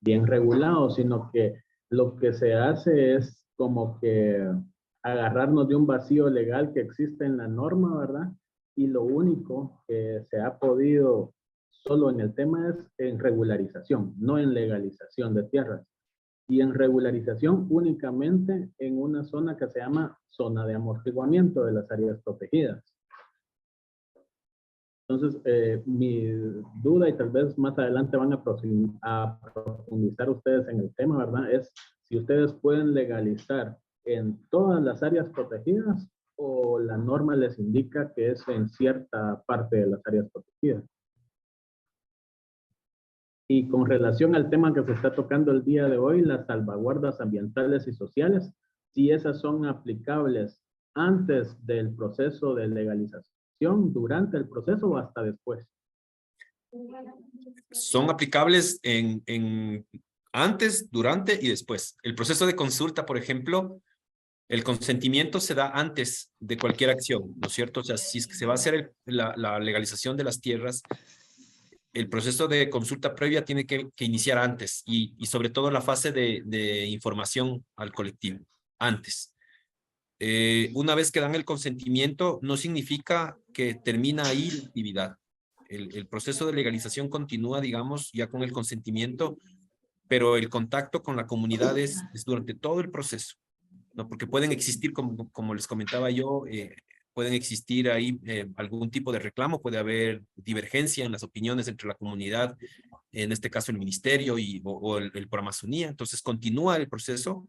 bien regulado, sino que lo que se hace es como que agarrarnos de un vacío legal que existe en la norma, ¿verdad? Y lo único que se ha podido solo en el tema es en regularización, no en legalización de tierras. Y en regularización únicamente en una zona que se llama zona de amortiguamiento de las áreas protegidas. Entonces, mi duda, y tal vez más adelante van a profundizar ustedes en el tema, ¿verdad? Es si ustedes pueden legalizar en todas las áreas protegidas o la norma les indica que es en cierta parte de las áreas protegidas. Y con relación al tema que se está tocando el día de hoy, las salvaguardas ambientales y sociales, si esas son aplicables antes del proceso de legalización, durante el proceso o hasta después. Son aplicables antes, durante y después. El proceso de consulta, por ejemplo, el consentimiento se da antes de cualquier acción, ¿no es cierto? O sea, si es que se va a hacer la legalización de las tierras, el proceso de consulta previa tiene que iniciar antes y sobre todo la fase de información al colectivo, antes. Una vez que dan el consentimiento, no significa que termina ahí la actividad. El proceso de legalización continúa, digamos, ya con el consentimiento, pero el contacto con la comunidad es durante todo el proceso, ¿no? Porque pueden existir, como les comentaba yo, pueden existir ahí algún tipo de reclamo, puede haber divergencia en las opiniones entre la comunidad, en este caso el ministerio o el por Amazonía. Entonces continúa el proceso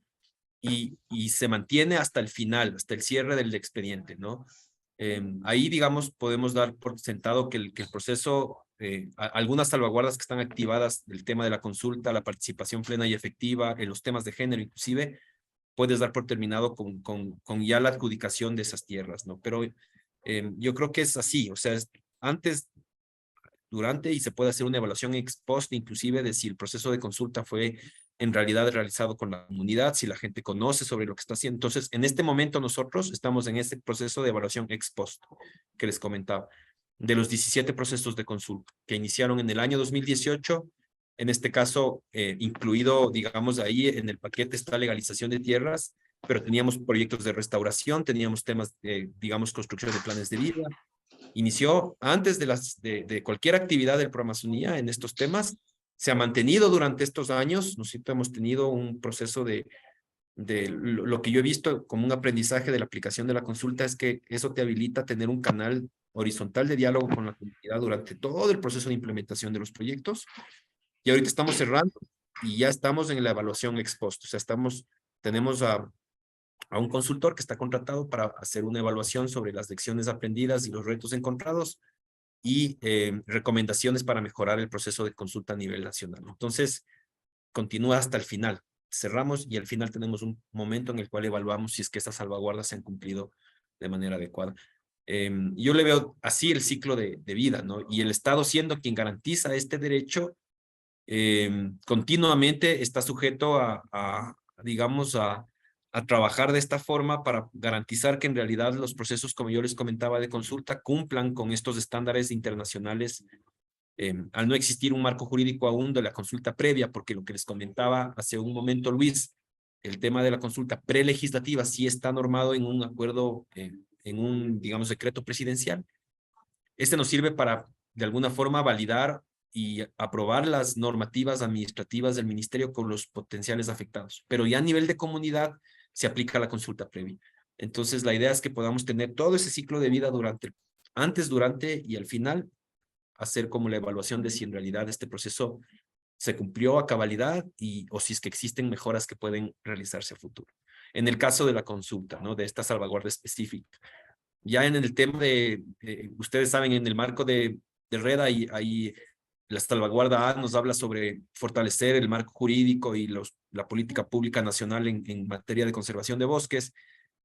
y se mantiene hasta el final, hasta el cierre del expediente, ¿no? Ahí, digamos, podemos dar por sentado que el proceso, algunas salvaguardas que están activadas del tema de la consulta, la participación plena y efectiva, en los temas de género inclusive, puedes dar por terminado con ya la adjudicación de esas tierras, ¿no? Pero yo creo que es así, o sea, es antes, durante, y se puede hacer una evaluación ex post, inclusive de si el proceso de consulta fue en realidad realizado con la comunidad, si la gente conoce sobre lo que está haciendo. Entonces, en este momento nosotros estamos en este proceso de evaluación ex post que les comentaba, de los 17 procesos de consulta que iniciaron en el año 2018, en este caso, incluido, digamos, ahí en el paquete está legalización de tierras, pero teníamos proyectos de restauración, teníamos temas de, digamos, construcción de planes de vida. Inició antes de cualquier actividad del Proamazonía en estos temas, se ha mantenido durante estos años. Nosotros hemos tenido un proceso de lo que yo he visto como un aprendizaje de la aplicación de la consulta es que eso te habilita a tener un canal horizontal de diálogo con la comunidad durante todo el proceso de implementación de los proyectos. Y ahorita estamos cerrando y ya estamos en la evaluación ex post. O sea, tenemos a un consultor que está contratado para hacer una evaluación sobre las lecciones aprendidas y los retos encontrados y recomendaciones para mejorar el proceso de consulta a nivel nacional. Entonces, continúa hasta el final. Cerramos y al final tenemos un momento en el cual evaluamos si es que estas salvaguardas se han cumplido de manera adecuada. Yo le veo así el ciclo de vida, ¿no? Y el Estado, siendo quien garantiza este derecho, continuamente está sujeto digamos, a trabajar de esta forma para garantizar que en realidad los procesos, como yo les comentaba, de consulta cumplan con estos estándares internacionales, al no existir un marco jurídico aún de la consulta previa, porque lo que les comentaba hace un momento Luis, el tema de la consulta prelegislativa sí está normado en un acuerdo, en un, digamos, decreto presidencial. Este nos sirve para, de alguna forma, validar y aprobar las normativas administrativas del ministerio con los potenciales afectados. Pero ya a nivel de comunidad se aplica la consulta previa. Entonces, la idea es que podamos tener todo ese ciclo de vida antes, durante y al final, hacer como la evaluación de si en realidad este proceso se cumplió a cabalidad o si es que existen mejoras que pueden realizarse a futuro. En el caso de la consulta, ¿no? De esta salvaguarda específica. Ya en el tema ustedes saben, en el marco de red hay la salvaguarda A nos habla sobre fortalecer el marco jurídico y la política pública nacional en materia de conservación de bosques.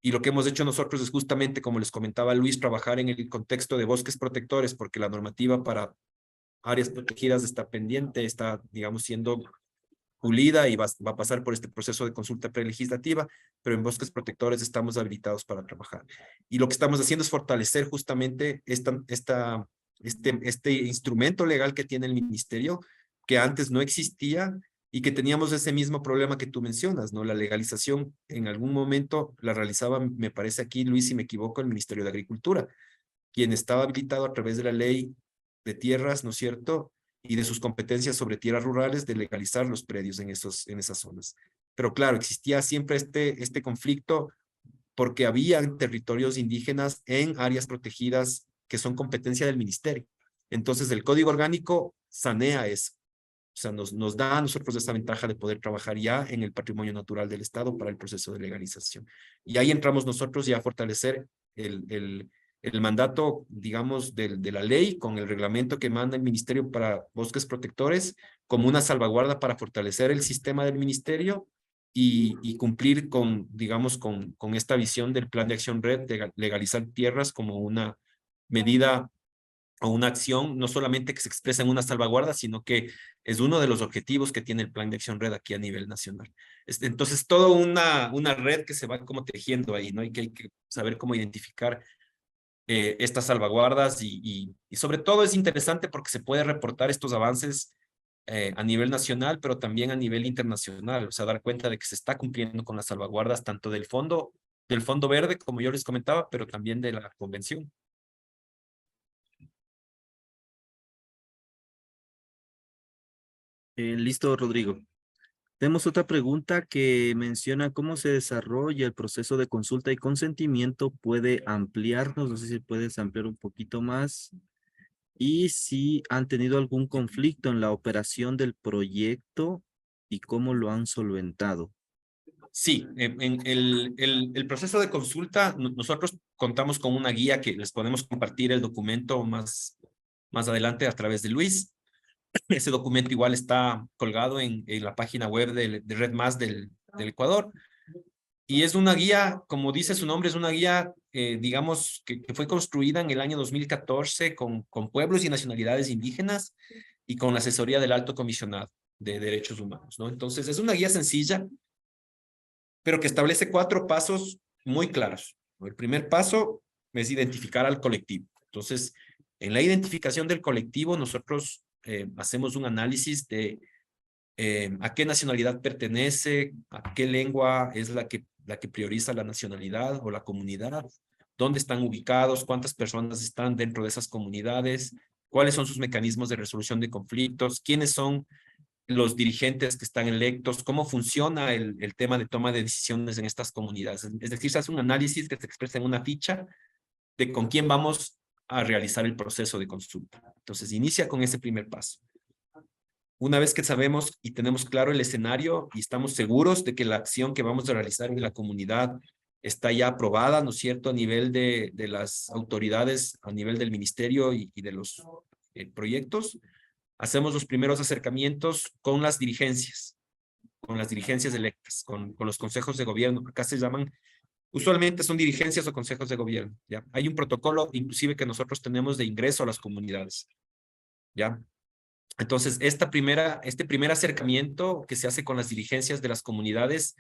Y lo que hemos hecho nosotros es justamente, como les comentaba Luis, trabajar en el contexto de bosques protectores, porque la normativa para áreas protegidas está pendiente, está, digamos, siendo pulida y va a pasar por este proceso de consulta prelegislativa, pero en bosques protectores estamos habilitados para trabajar. Y lo que estamos haciendo es fortalecer justamente este instrumento legal que tiene el ministerio, que antes no existía y que teníamos ese mismo problema que tú mencionas, ¿no? La legalización en algún momento la realizaba, me parece aquí, Luis, si me equivoco, el Ministerio de Agricultura, quien estaba habilitado a través de la ley de tierras, ¿no es cierto?, y de sus competencias sobre tierras rurales, de legalizar los predios en esas zonas. Pero claro, existía siempre este conflicto porque había territorios indígenas en áreas protegidas que son competencia del ministerio. Entonces, el Código Orgánico sanea eso. O sea, nos da a nosotros esa ventaja de poder trabajar ya en el patrimonio natural del Estado para el proceso de legalización. Y ahí entramos nosotros ya a fortalecer el mandato, digamos, de la ley con el reglamento que manda el Ministerio para Bosques Protectores como una salvaguarda para fortalecer el sistema del Ministerio y cumplir con, digamos, con esta visión del Plan de Acción Red de legalizar tierras como una medida o una acción, no solamente que se expresa en una salvaguarda, sino que es uno de los objetivos que tiene el Plan de Acción Red aquí a nivel nacional. Entonces, toda una red que se va como tejiendo ahí, ¿no? Y que hay que saber cómo identificar estas salvaguardas y sobre todo es interesante porque se puede reportar estos avances a nivel nacional, pero también a nivel internacional, o sea, dar cuenta de que se está cumpliendo con las salvaguardas tanto del Fondo Verde, como yo les comentaba, pero también de la Convención. Listo, Rodrigo. Tenemos otra pregunta que menciona cómo se desarrolla el proceso de consulta y consentimiento. ¿Puede ampliarnos? No sé si puedes ampliar un poquito más. Y si han tenido algún conflicto en la operación del proyecto y cómo lo han solventado. Sí, en el proceso de consulta, nosotros contamos con una guía que les podemos compartir el documento más adelante a través de Luis. Ese documento igual está colgado en la página web de Red Más del Ecuador. Y es una guía, como dice su nombre, es una guía, digamos, que fue construida en el año 2014 con pueblos y nacionalidades indígenas y con la asesoría del Alto Comisionado de Derechos Humanos, ¿no? Entonces, es una guía sencilla, pero que establece 4 pasos muy claros. El primer paso es identificar al colectivo. Entonces, en la identificación del colectivo, nosotros hacemos un análisis de a qué nacionalidad pertenece, a qué lengua es la que prioriza la nacionalidad o la comunidad, dónde están ubicados, cuántas personas están dentro de esas comunidades, cuáles son sus mecanismos de resolución de conflictos, quiénes son los dirigentes que están electos, cómo funciona el tema de toma de decisiones en estas comunidades. Es decir, se hace un análisis que se expresa en una ficha de con quién vamos a realizar el proceso de consulta. Entonces, inicia con ese primer paso. Una vez que sabemos y tenemos claro el escenario y estamos seguros de que la acción que vamos a realizar en la comunidad está ya aprobada, ¿no es cierto?, a nivel de las autoridades, a nivel del ministerio y de los proyectos, hacemos los primeros acercamientos con las dirigencias electas, con los consejos de gobierno, acá se llaman, usualmente son dirigencias o consejos de gobierno, ¿ya? Hay un protocolo, inclusive, que nosotros tenemos de ingreso a las comunidades, ¿ya? Entonces, este primer acercamiento que se hace con las dirigencias de las comunidades,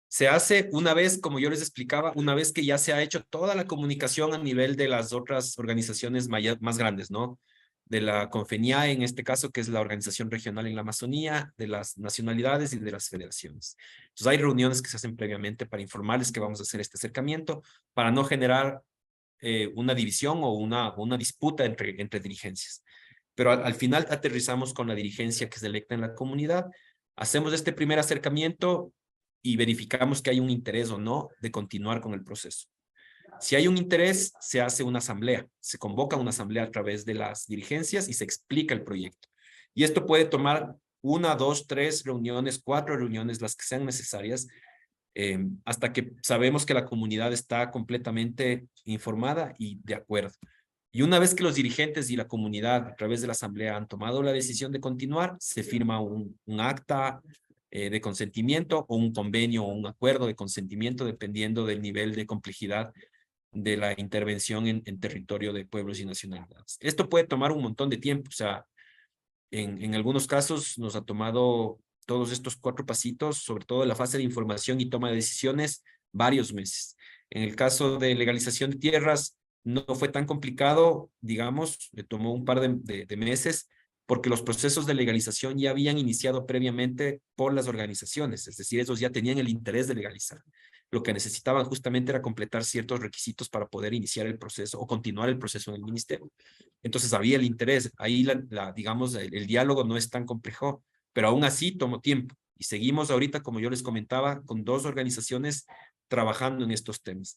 se hace una vez, como yo les explicaba, una vez que ya se ha hecho toda la comunicación a nivel de las otras organizaciones más grandes, ¿no? De la CONFENIAE, en este caso, que es la organización regional en la Amazonía, de las nacionalidades y de las federaciones. Entonces, hay reuniones que se hacen previamente para informarles que vamos a hacer este acercamiento, para no generar una división o una disputa entre dirigencias. Pero al final aterrizamos con la dirigencia que es electa en la comunidad, hacemos este primer acercamiento y verificamos que hay un interés o no de continuar con el proceso. Si hay un interés, se hace una asamblea, se convoca una asamblea a través de las dirigencias y se explica el proyecto. Y esto puede tomar 1, 2, 3 reuniones, 4 reuniones, las que sean necesarias, hasta que sabemos que la comunidad está completamente informada y de acuerdo. Y una vez que los dirigentes y la comunidad a través de la asamblea han tomado la decisión de continuar, se firma un acta de consentimiento o un convenio o un acuerdo de consentimiento dependiendo del nivel de complejidad de la intervención en territorio de pueblos y nacionalidades. Esto puede tomar un montón de tiempo, o sea, en algunos casos nos ha tomado todos estos 4 pasitos, sobre todo en la fase de información y toma de decisiones, varios meses. En el caso de legalización de tierras, no fue tan complicado, digamos, le tomó un par de meses, porque los procesos de legalización ya habían iniciado previamente por las organizaciones, es decir, ellos ya tenían el interés de legalizar. Lo que necesitaban justamente era completar ciertos requisitos para poder iniciar el proceso o continuar el proceso en el ministerio. Entonces había el interés, ahí digamos, el diálogo no es tan complejo, pero aún así tomó tiempo. Y seguimos ahorita, como yo les comentaba, con 2 organizaciones trabajando en estos temas.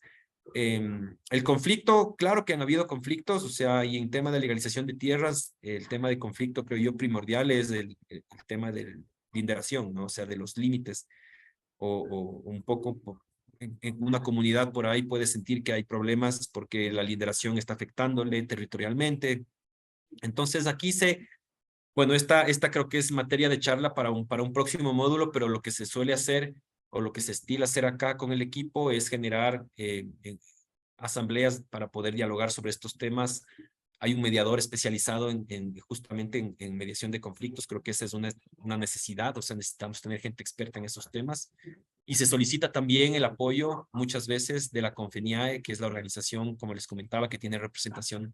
El conflicto, claro que han habido conflictos, o sea, y en tema de legalización de tierras, el tema de conflicto creo yo primordial es el tema de inderación, ¿no? O sea, de los límites, o un poco en una comunidad por ahí puede sentir que hay problemas porque la lideración está afectándole territorialmente. Entonces aquí bueno, esta creo que es materia de charla para un próximo módulo, pero lo que se suele hacer o lo que se estila hacer acá con el equipo es generar asambleas para poder dialogar sobre estos temas. Hay un mediador especializado justamente en mediación de conflictos. Creo que esa es una necesidad, o sea, necesitamos tener gente experta en esos temas. Y se solicita también el apoyo muchas veces de la CONFENIAE, que es la organización, como les comentaba, que tiene representación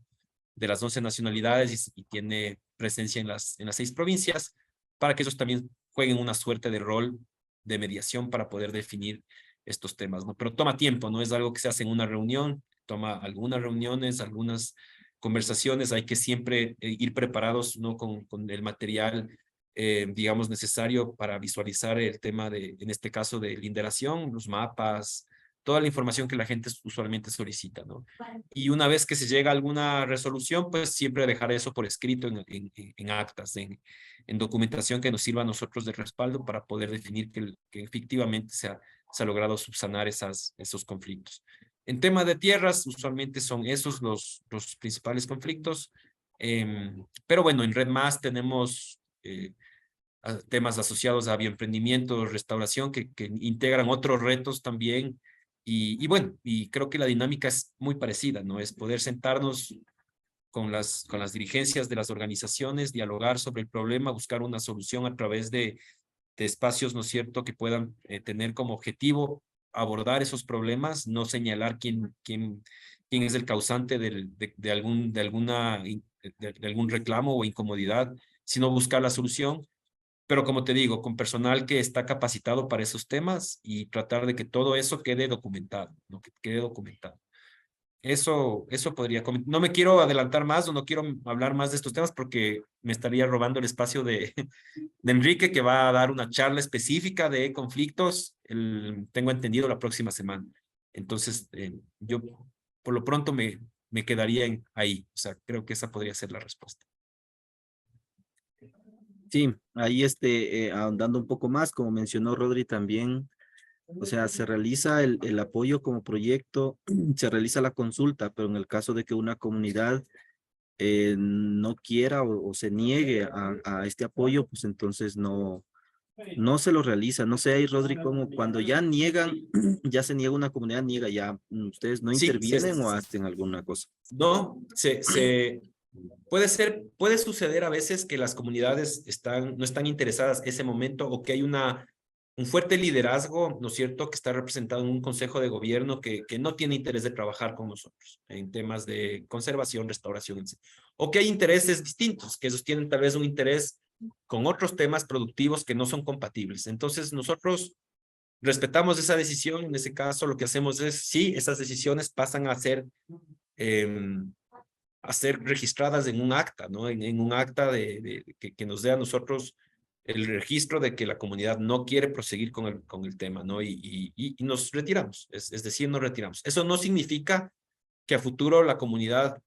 de las 11 nacionalidades y tiene presencia en las 6 provincias, para que ellos también jueguen una suerte de rol de mediación para poder definir estos temas, ¿no? Pero toma tiempo, no es algo que se hace en una reunión, toma algunas reuniones, algunas conversaciones, hay que siempre ir preparados, ¿no? Con el material, digamos, necesario para visualizar el tema en este caso de linderación, los mapas, toda la información que la gente usualmente solicita, ¿no? Y una vez que se llega a alguna resolución, pues siempre dejar eso por escrito en actas, en documentación que nos sirva a nosotros de respaldo para poder definir que efectivamente se ha logrado subsanar esos conflictos. En tema de tierras, usualmente son esos los principales conflictos, pero bueno, en Red Más tenemos temas asociados a bioemprendimiento, restauración, que integran otros retos también. Y bueno, y creo que la dinámica es muy parecida, ¿no? Es poder sentarnos con las dirigencias de las organizaciones, dialogar sobre el problema, buscar una solución a través de espacios, ¿no es cierto?, que puedan tener como objetivo abordar esos problemas, no señalar quién es el causante de algún reclamo o incomodidad, sino buscar la solución. Pero como te digo, con personal que está capacitado para esos temas y tratar de que todo eso quede documentado, ¿no? Que quede documentado. Eso podría comentar. No me quiero adelantar más o no quiero hablar más de estos temas porque me estaría robando el espacio de Enrique, que va a dar una charla específica de conflictos, tengo entendido, la próxima semana. Entonces, yo por lo pronto me quedaría ahí. O sea, creo que esa podría ser la respuesta. Sí, ahí ahondando un poco más, como mencionó Rodri también, o sea, se realiza el apoyo como proyecto, se realiza la consulta, pero en el caso de que una comunidad no quiera o se niegue a este apoyo, pues entonces no se lo realiza. No sé ahí, Rodri, como cuando ya niegan, ya se niega una comunidad, niega ya, ¿ustedes no Sí, intervienen o hacen alguna cosa? No, puede suceder a veces que las comunidades no están interesadas en ese momento o que hay un fuerte liderazgo, ¿no es cierto?, que está representado en un consejo de gobierno que no tiene interés de trabajar con nosotros en temas de conservación, restauración, etc. O que hay intereses distintos, que ellos tienen tal vez un interés con otros temas productivos que no son compatibles. Entonces nosotros respetamos esa decisión. En ese caso lo que hacemos es, sí, esas decisiones pasan a ser a ser registradas en un acta, ¿no? En un acta que nos dé a nosotros el registro de que la comunidad no quiere proseguir con el tema, ¿no? Y nos retiramos, es decir, nos retiramos. Eso no significa que a futuro la comunidad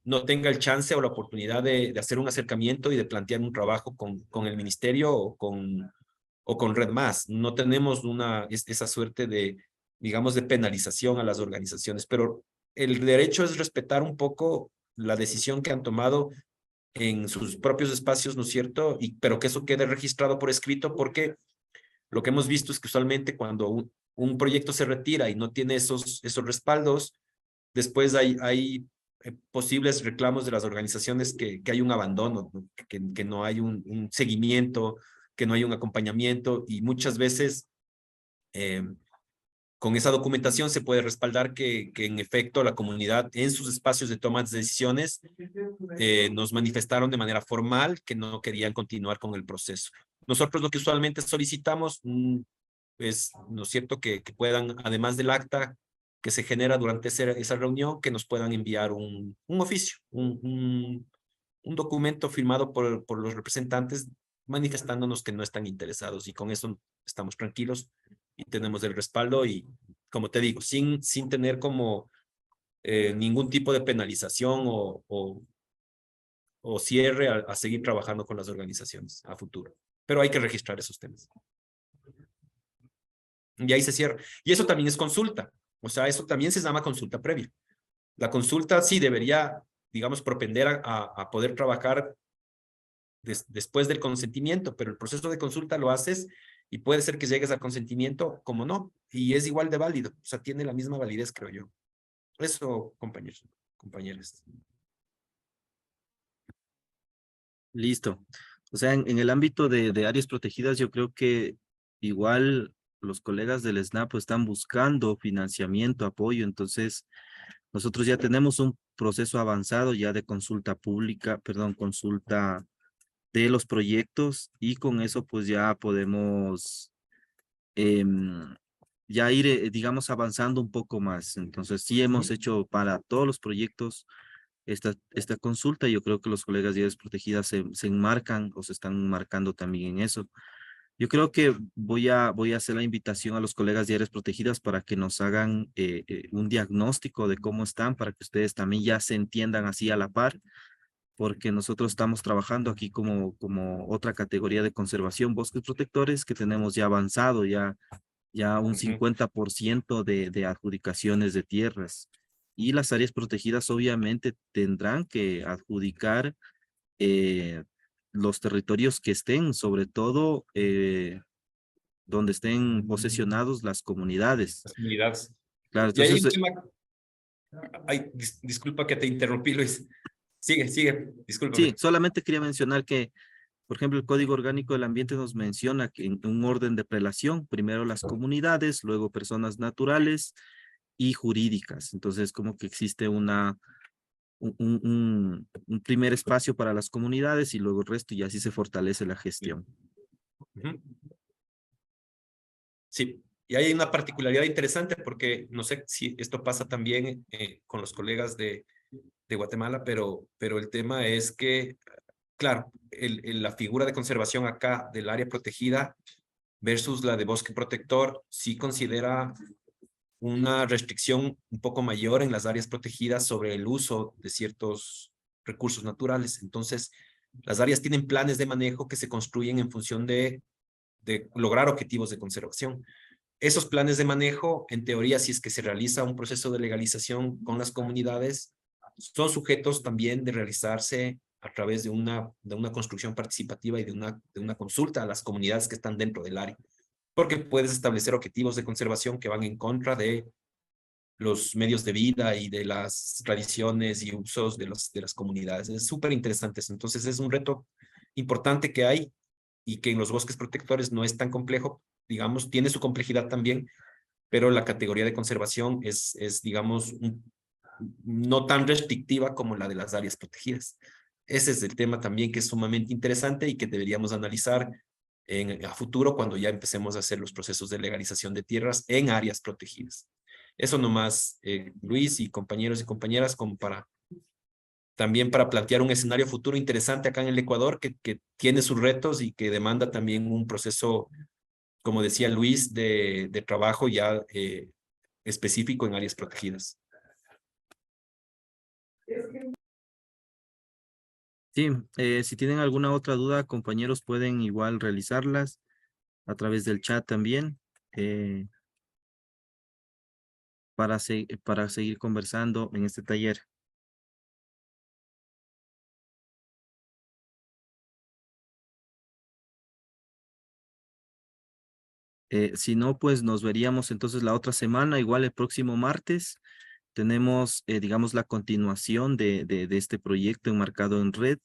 no tenga el chance o la oportunidad de hacer un acercamiento y de plantear un trabajo con el ministerio o con Red Más. No tenemos esa suerte de, digamos, de penalización a las organizaciones, pero el derecho es respetar un poco la decisión que han tomado en sus propios espacios, ¿no es cierto? Pero que eso quede registrado por escrito, porque lo que hemos visto es que usualmente cuando un proyecto se retira y no tiene esos respaldos, después hay posibles reclamos de las organizaciones que hay un abandono, ¿no? Que no hay un seguimiento, que no hay un acompañamiento, y muchas veces con esa documentación se puede respaldar que en efecto la comunidad en sus espacios de toma de decisiones nos manifestaron de manera formal que no querían continuar con el proceso. Nosotros lo que usualmente solicitamos es, ¿no es cierto?, que puedan, además del acta que se genera durante esa reunión, que nos puedan enviar un oficio, un documento firmado por los representantes manifestándonos que no están interesados, y con eso estamos tranquilos y tenemos el respaldo y, como te digo, sin tener como ningún tipo de penalización o cierre a seguir trabajando con las organizaciones a futuro. Pero hay que registrar esos temas. Y ahí se cierra. Y eso también es consulta. O sea, eso también se llama consulta previa. La consulta sí debería, digamos, propender a poder trabajar después del consentimiento, pero el proceso de consulta lo haces y puede ser que llegues al consentimiento como no, y es igual de válido. O sea, tiene la misma validez, creo yo. Eso, compañeros, compañeras. Listo. O sea, en el ámbito de áreas protegidas, yo creo que igual los colegas del SNAP están buscando financiamiento, apoyo. Entonces, nosotros ya tenemos un proceso avanzado ya de consulta pública, perdón, consulta de los proyectos, y con eso pues ya podemos ya ir, digamos, avanzando un poco más. Entonces, sí hemos hecho para todos los proyectos esta consulta. Yo creo que los colegas de áreas protegidas se enmarcan o se están marcando también en eso. Yo creo que voy a hacer la invitación a los colegas de áreas protegidas para que nos hagan un diagnóstico de cómo están, para que ustedes también ya se entiendan así a la par, porque nosotros estamos trabajando aquí como otra categoría de conservación, bosques protectores, que tenemos ya avanzado, ya un 50% de adjudicaciones de tierras. Y las áreas protegidas obviamente tendrán que adjudicar los territorios que estén, sobre todo donde estén posesionados las comunidades. Las comunidades. Claro, Y hay entonces, un tema. Ay, disculpa que te interrumpí, Luis. Sigue, discúlpame. sí, solamente quería mencionar que, por ejemplo, el Código Orgánico del Ambiente nos menciona que en un orden de prelación, primero las comunidades, luego personas naturales y jurídicas. Entonces, como que existe un primer espacio para las comunidades y luego el resto, y así se fortalece la gestión. Sí, y hay una particularidad interesante porque no sé si esto pasa también con los colegas de Guatemala, pero el tema es que, claro, la figura de conservación acá del área protegida versus la de bosque protector sí considera una restricción un poco mayor en las áreas protegidas sobre el uso de ciertos recursos naturales. Entonces, las áreas tienen planes de manejo que se construyen en función de lograr objetivos de conservación. Esos planes de manejo, en teoría, si es que se realiza un proceso de legalización con las comunidades, son sujetos también de realizarse a través de una construcción participativa y de una consulta a las comunidades que están dentro del área. Porque puedes establecer objetivos de conservación que van en contra de los medios de vida y de las tradiciones y usos de las comunidades. Es súper interesante. Entonces es un reto importante que hay y que en los bosques protectores no es tan complejo, digamos, tiene su complejidad también, pero la categoría de conservación es digamos, no tan restrictiva como la de las áreas protegidas. Ese es el tema también que es sumamente interesante y que deberíamos analizar a futuro cuando ya empecemos a hacer los procesos de legalización de tierras en áreas protegidas. Eso nomás, Luis y compañeros y compañeras, como también para plantear un escenario futuro interesante acá en el Ecuador que tiene sus retos y que demanda también un proceso, como decía Luis, de trabajo ya específico en áreas protegidas. Sí, si tienen alguna otra duda, compañeros, pueden igual realizarlas a través del chat también, para seguir conversando en este taller. Si no, pues nos veríamos entonces la otra semana, igual el próximo martes. Tenemos, digamos, la continuación de este proyecto enmarcado en red,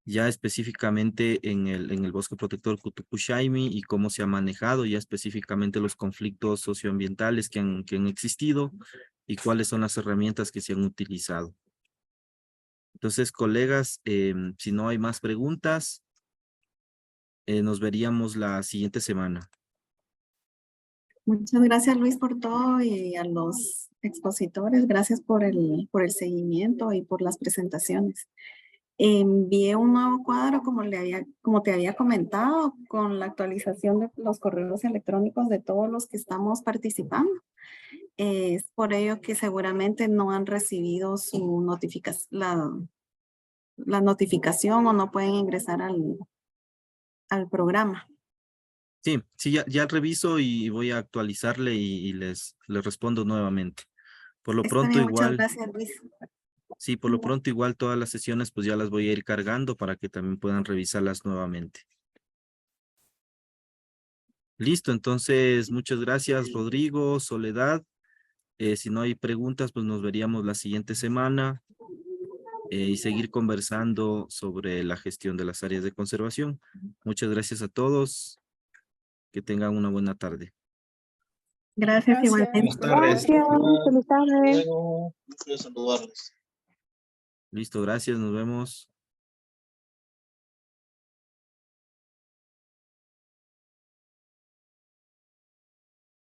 ya específicamente en el bosque protector Cutucuxaimi y cómo se ha manejado ya específicamente los conflictos socioambientales que han existido y cuáles son las herramientas que se han utilizado. Entonces, colegas, si no hay más preguntas, nos veríamos la siguiente semana. Muchas gracias, Luis, por todo y a los expositores. Gracias por el seguimiento y por las presentaciones. Envié un nuevo cuadro, como te había comentado, con la actualización de los correos electrónicos de todos los que estamos participando. Es por ello que seguramente no han recibido su notificación, la notificación o no pueden ingresar al programa. Sí, ya reviso y voy a actualizarle y les respondo nuevamente. Por lo Está pronto bien, muchas igual, gracias, Luis. sí, por lo pronto igual todas las sesiones pues ya las voy a ir cargando para que también puedan revisarlas nuevamente. Listo, entonces muchas gracias Rodrigo, Soledad. Si no hay preguntas, pues nos veríamos la siguiente semana y seguir conversando sobre la gestión de las áreas de conservación. Muchas gracias a todos. Que tengan una buena tarde. Gracias, igualmente. Buenas tardes. Gracias, feliz tarde. Listo, gracias, nos vemos.